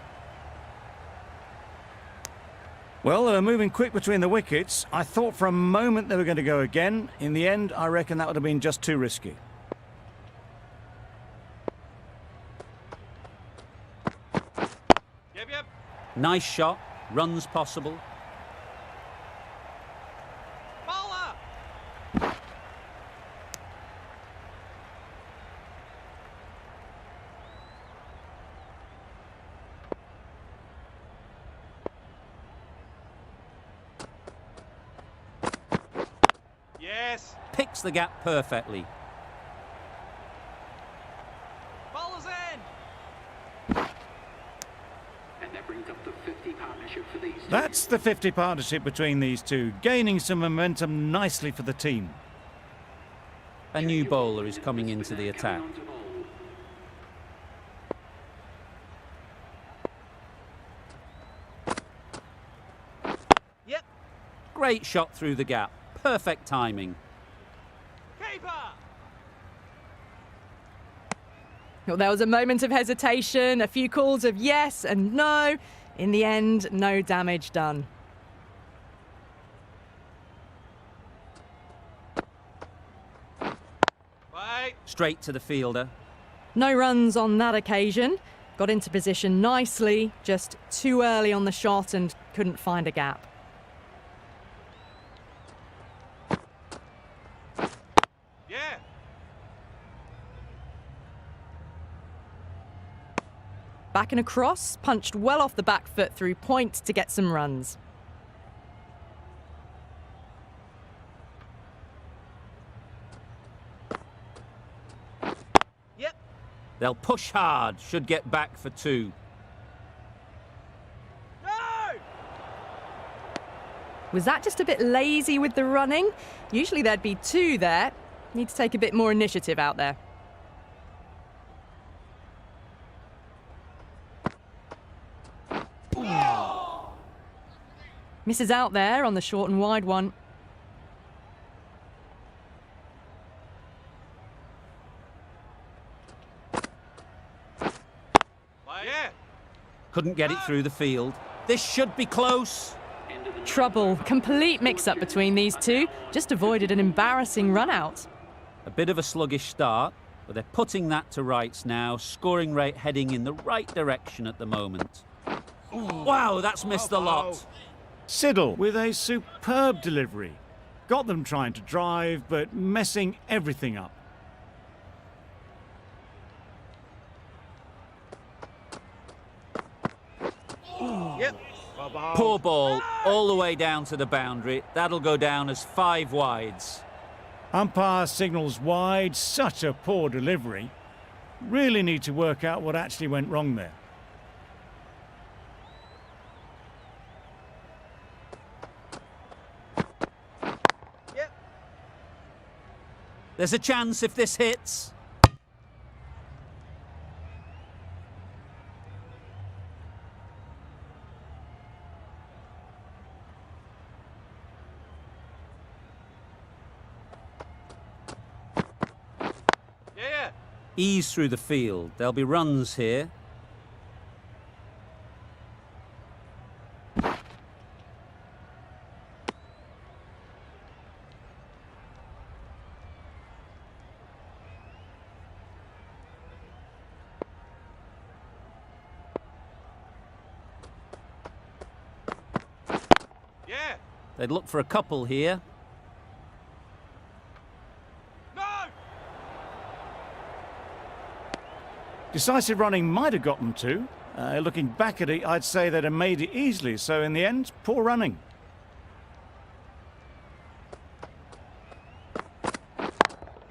Well, they were moving quick between the wickets. I thought for a moment they were going to go again. In the end, I reckon that would have been just too risky. Yep. Nice shot, runs possible. Bowler. Yes. Picks the gap perfectly. Bowler's end. And that brings up the 50 partnership for these two. That's the 50 partnership between these two, gaining some momentum nicely for the team. A new bowler is coming into the attack. Coming on to bowl. Yep. Great shot through the gap. Perfect timing. Keeper. Well, there was a moment of hesitation, a few calls of yes and no. In the end, no damage done. Wait. Straight to the fielder. No runs on that occasion. Got into position nicely, just too early on the shot and couldn't find a gap. Yeah. Back and across, punched well off the back foot through point to get some runs. Yep. They'll push hard, should get back for 2. No! Was that just a bit lazy with the running? Usually there'd be 2 there. Need to take a bit more initiative out there. Misses out there on the short and wide one. Yeah. Couldn't get it through the field. This should be close. Trouble. Complete mix-up between these two. Just avoided an embarrassing run-out. A bit of a sluggish start, but they're putting that to rights now. Scoring rate heading in the right direction at the moment. Wow, that's missed a lot. Siddle with a superb delivery. Got them trying to drive, but messing everything up. Yep. Poor ball, all the way down to the boundary. That'll go down as 5 wides. Umpire signals wide. Such a poor delivery. Really need to work out what actually went wrong there. Yep. There's a chance if this hits. Yeah. Ease through the field. There'll be runs here. Yeah. They'd look for a couple here. No! Decisive running might have got them to. Looking back at it, I'd say they'd have made it easily. So in the end, poor running.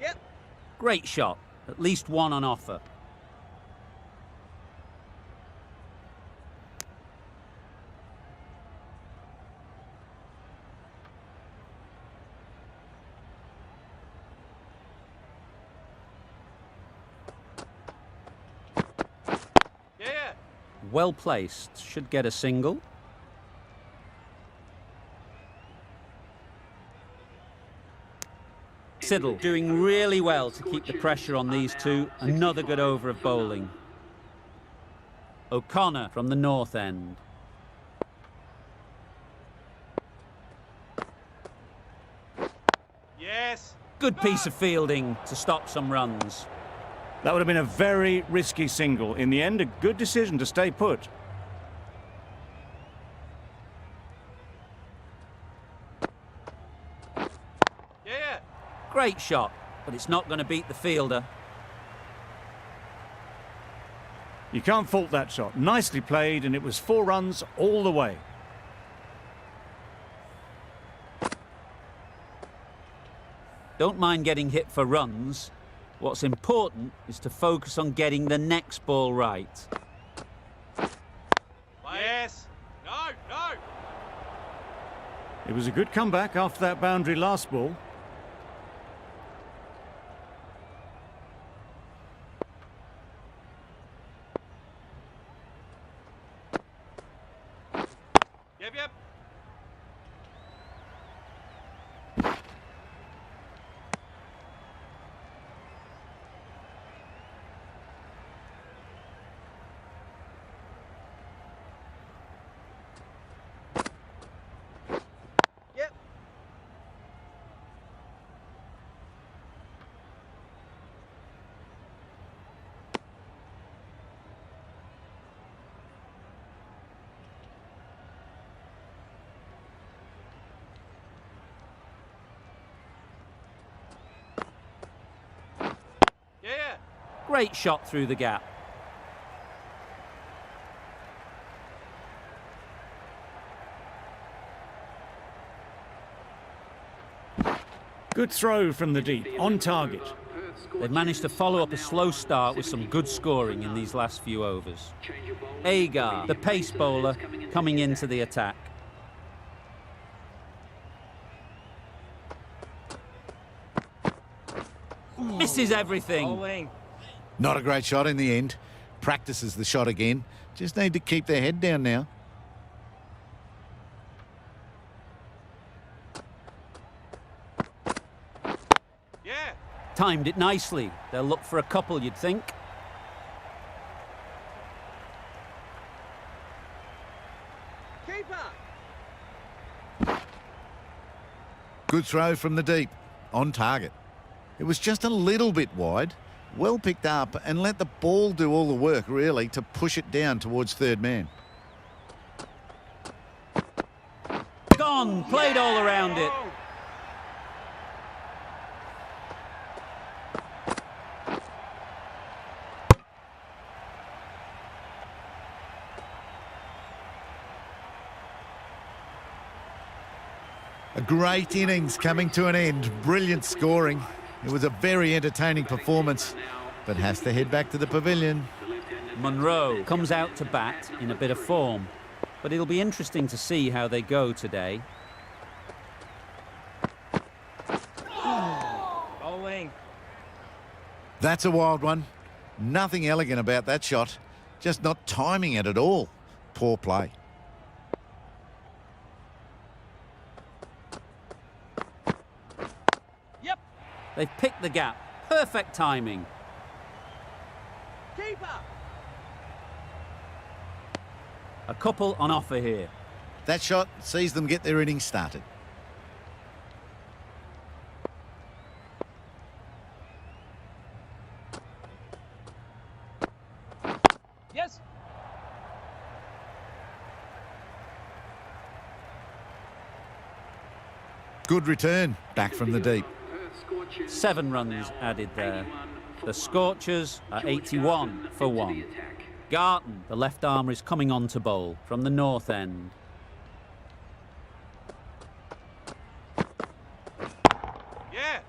Yep. Great shot. At least 1 on offer. Yeah. Well placed. Should get a single. Siddle doing really well to keep the pressure on these two. Another good over of bowling. O'Connor from the north end. Yes. Good piece of fielding to stop some runs. That would have been a very risky single. In the end, a good decision to stay put. Yeah. Great shot, but it's not going to beat the fielder. You can't fault that shot. Nicely played, and it was 4 runs all the way. Don't mind getting hit for runs. What's important is to focus on getting the next ball right. Yes. No. No. It was a good comeback after that boundary last ball. Yep. Yep. Yeah, yeah. Great shot through the gap. Good throw from the deep, on target. They've managed to follow up a slow start with some good scoring in these last few overs. Agar, the pace bowler, coming into the attack. Misses everything. Not a great shot in the end. Practices the shot again. Just need to keep their head down now. Yeah. Timed it nicely. They'll look for a couple, you'd think. Good throw from the deep. On target. It was just a little bit wide. Well picked up and let the ball do all the work, really, to push it down towards third man. Gone. Played all around it. A great innings coming to an end. Brilliant scoring. It was a very entertaining performance, but has to head back to the pavilion. Monroe comes out to bat in a bit of form, but it'll be interesting to see how they go today. Bowling. That's a wild one. Nothing elegant about that shot. Just not timing it at all. Poor play. Yep. They've picked the gap. Perfect timing. Keeper. A couple on offer here. That shot sees them get their innings started. Yes. Good return, back from the deep. 7 runs added there. The Scorchers are 81 for 1. Garton, the left armer, is coming on to bowl from the north end. Yeah.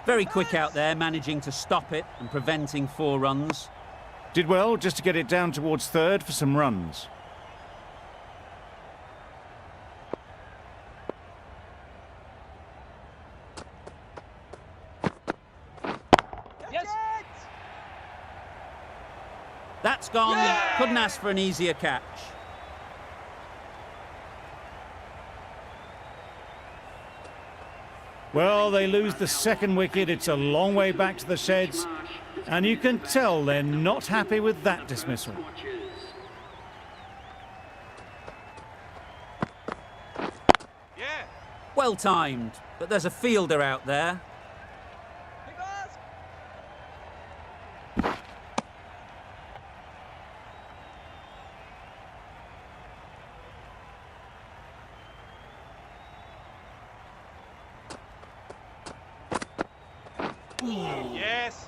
Very quick out there, managing to stop it and preventing 4 runs. Did well just to get it down towards third for some runs. Yes. That's gone. Yeah! Couldn't ask for an easier catch. Well, they lose the second wicket. It's a long way back to the sheds. And you can tell they're not happy with that dismissal. Yeah. Well timed, but there's a fielder out there. Yes.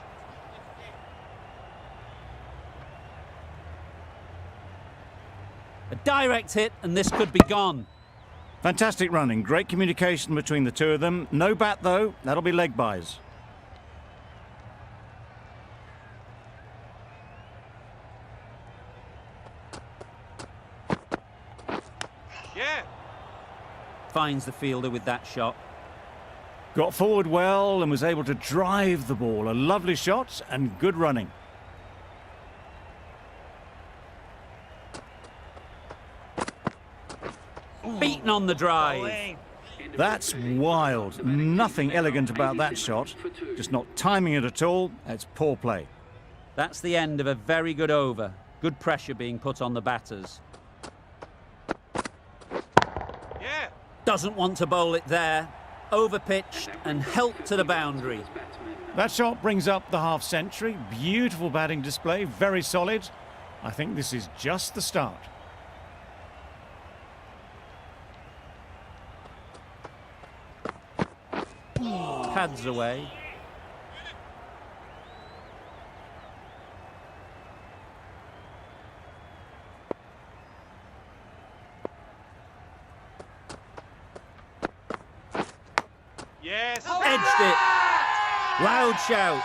A direct hit, and this could be gone. Fantastic running. Great communication between the two of them. No bat, though. That'll be leg byes. Yeah. Finds the fielder with that shot. Got forward well and was able to drive the ball. A lovely shot and good running. Beaten on the drive. Bowling. That's wild. Nothing elegant about that shot. Just not timing it at all. It's poor play. That's the end of a very good over. Good pressure being put on the batters. Yeah. Doesn't want to bowl it there. Overpitched and helped to the boundary. That shot brings up the half-century. Beautiful batting display. Very solid. I think this is just the start. Pads away. Yes. Edged it. Loud shout.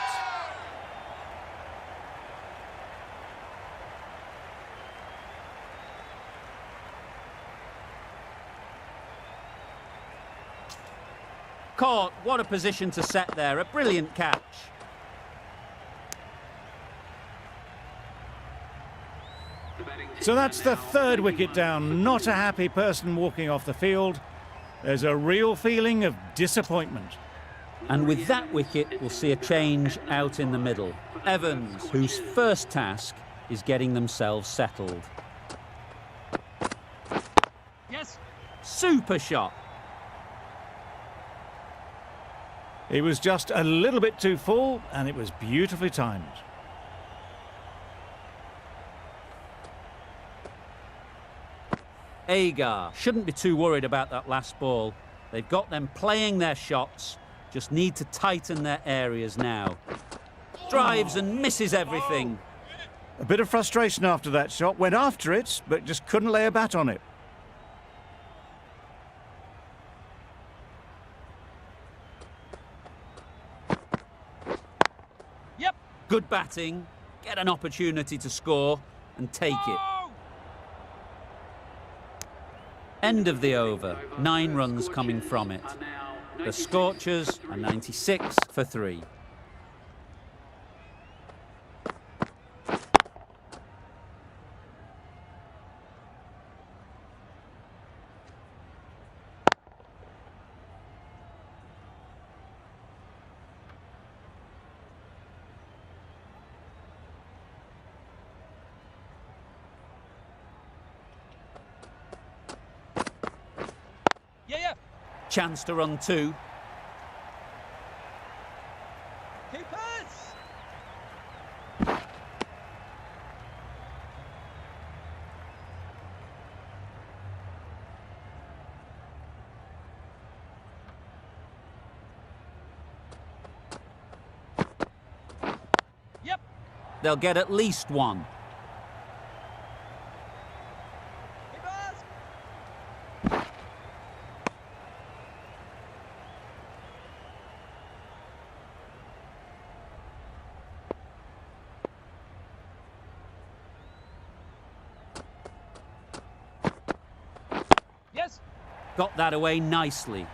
Caught. What a position to set there. A brilliant catch. So that's the third wicket down. Not a happy person walking off the field. There's a real feeling of disappointment. And with that wicket, we'll see a change out in the middle. Evans, whose first task is getting themselves settled. Yes. Super shot. He was just a little bit too full, and it was beautifully timed. Agar shouldn't be too worried about that last ball. They've got them playing their shots, just need to tighten their areas now. Drives and misses everything. A bit of frustration after that shot. Went after it, but just couldn't lay a bat on it. Yep. Good batting, get an opportunity to score and take it. End of the over, 9 runs coming from it. The Scorchers are 96 for 3. Yeah. Chance to run 2. Keepers. Yep. They'll get at least 1. Keepers. Yes. Got that away nicely.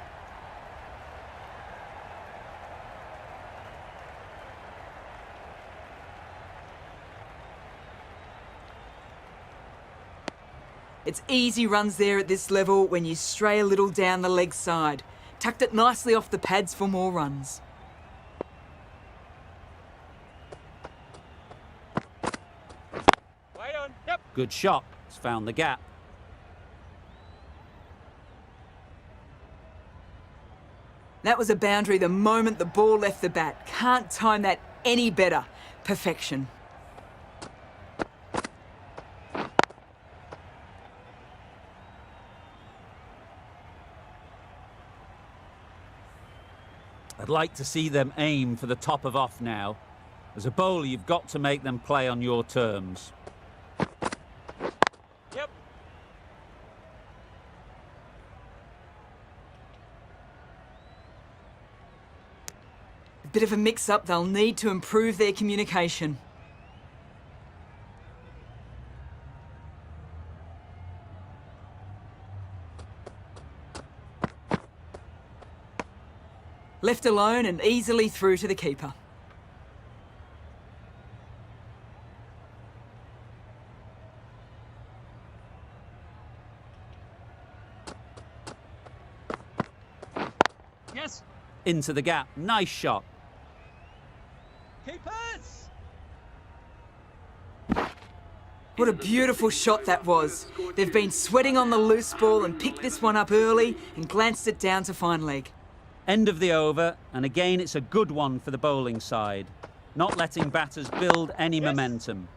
It's easy runs there at this level when you stray a little down the leg side. Tucked it nicely off the pads for more runs. Wait on. Yep. Good shot. It's found the gap. That was a boundary the moment the ball left the bat. Can't time that any better. Perfection. I'd like to see them aim for the top of off now. As a bowler, you've got to make them play on your terms. Yep. A bit of a mix-up, they'll need to improve their communication. Left alone and easily through to the keeper. Yes. Into the gap. Nice shot. Keepers. What a beautiful shot that was. They've been sweating on the loose ball and picked this one up early and glanced it down to fine leg. End of the over, and again it's a good one for the bowling side. Not letting batters build any momentum.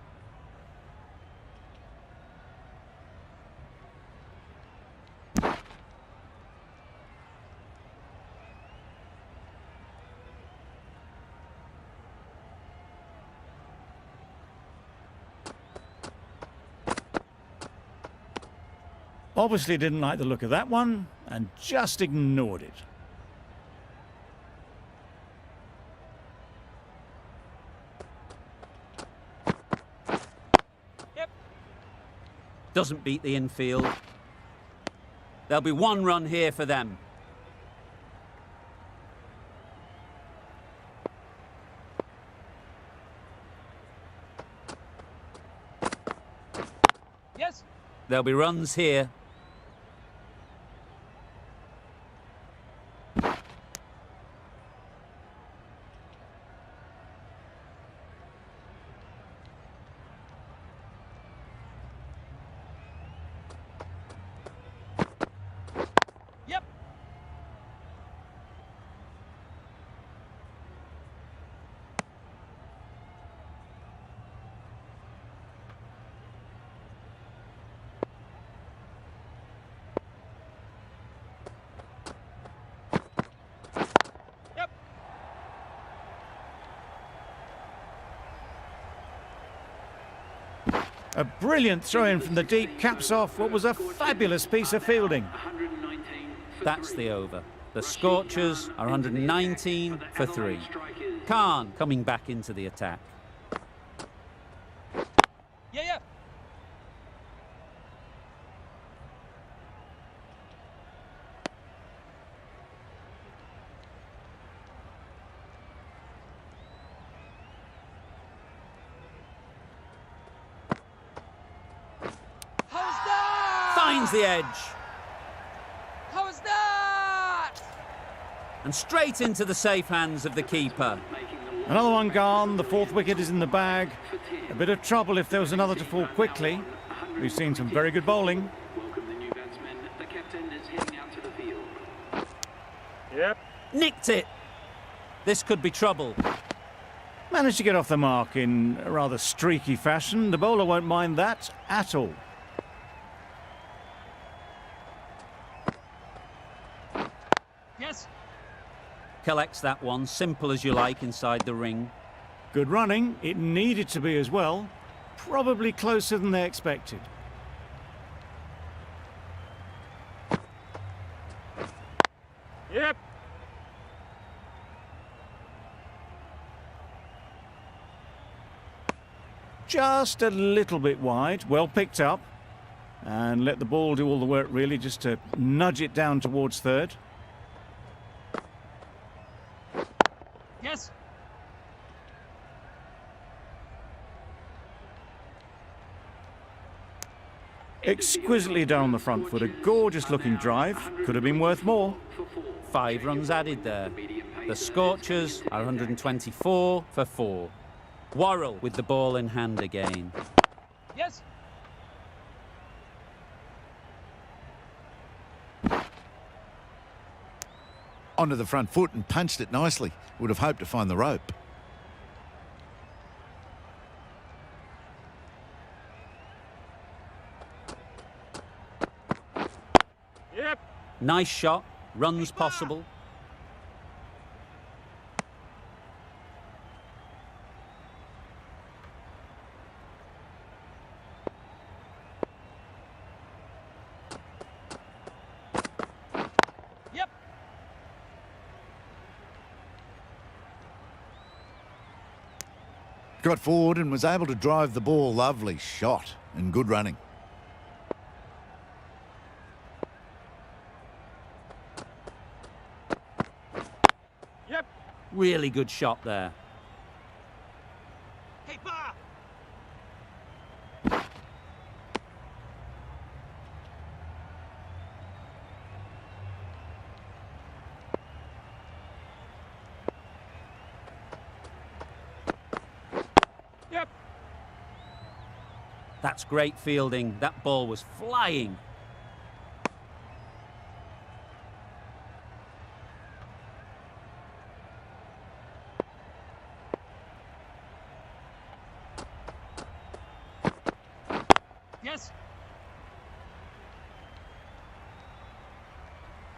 Obviously didn't like the look of that one and just ignored it. Doesn't beat the infield. There'll be 1 run here for them. Yes. There'll be runs here. Yep. Yep. A brilliant throw-in from the deep caps off what was a fabulous piece of fielding. 119 for That's 3. the over. The Scorchers are 119 for 3. Khan coming back into the attack. Yeah, yeah. How's that? Finds the edge. How's that? And straight into the safe hands of the keeper. Another one gone, the 4th wicket is in the bag. A bit of trouble if there was another to fall quickly. We've seen some very good bowling. Welcome the new batsman. The captain is heading out to the field. Yep. Nicked it. This could be trouble. Managed to get off the mark in a rather streaky fashion. The bowler won't mind that at all. Yes. Collects that one, simple as you like, inside the ring. Good running. It needed to be as well. Probably closer than they expected. Yep. Just a little bit wide. Well picked up. And let the ball do all the work, really, just to nudge it down towards 3rd. Yes. Exquisitely done on the front foot. A gorgeous looking drive. Could have been worth more. 5 runs added there. The Scorchers are 124 for 4. Worrell with the ball in hand again. Yes. Onto the front foot and punched it nicely. Would have hoped to find the rope. Yep. Nice shot. Runs possible. Yep. Got forward and was able to drive the ball. Lovely shot and good running. Yep. Really good shot there. Keeper. Yep. That's great fielding. That ball was flying. Yes.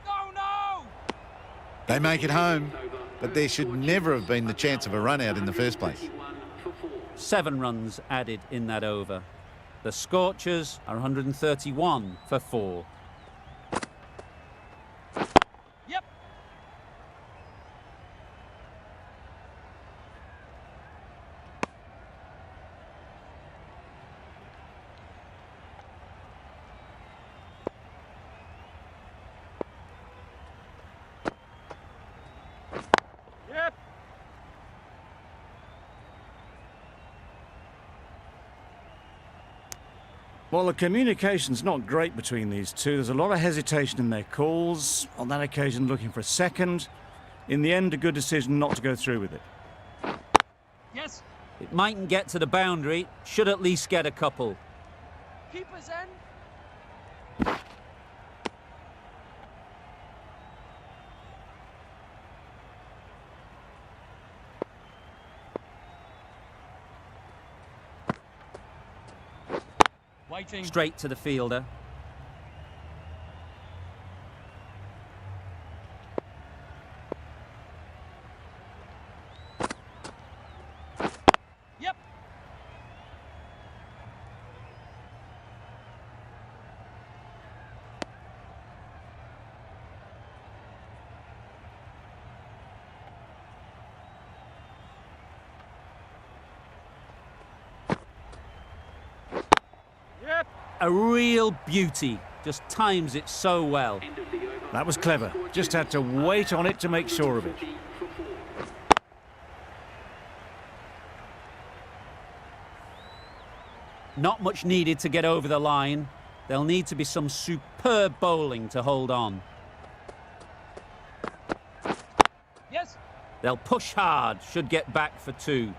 No, no. They make it home, but there should never have been the chance of a run out in the first place. 7 runs added in that over. The Scorchers are 131 for 4. Yep. Well, the communication's not great between these two. There's a lot of hesitation in their calls. On that occasion, looking for a second. In the end, a good decision not to go through with it. Yes. It mightn't get to the boundary, should at least get a couple. Keeper's end. Waiting. Straight to the fielder. Yep. Yep. A real beauty. Just times it so well. End of the over. That was clever. Just had to wait on it to make sure of it. 40 for 4. Not much needed to get over the line. There'll need to be some superb bowling to hold on. Yes. They'll push hard, should get back for 2.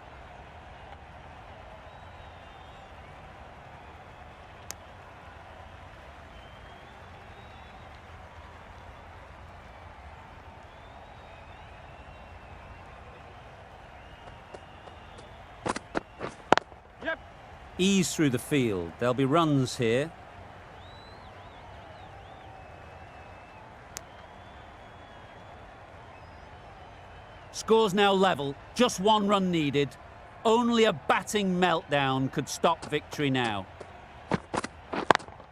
Yep. Ease through the field. There'll be runs here. Score's now level. Just 1 run needed. Only a batting meltdown could stop victory now.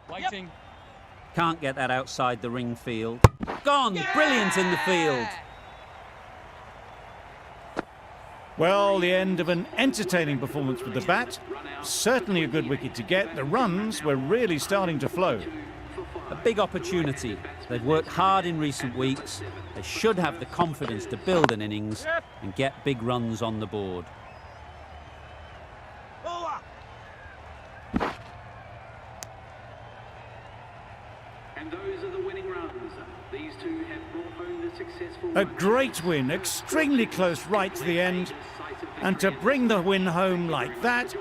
Waiting. Can't get that outside the ring field. Gone! Brilliant in the field. Well, the end of an entertaining performance with the bat. Certainly a good wicket to get. The runs were really starting to flow. A big opportunity. They've worked hard in recent weeks. They should have the confidence to build an innings and get big runs on the board. Over. And those are the winning runs. These two have brought home the successful A great win, extremely close right to the end. And to bring the win home like that is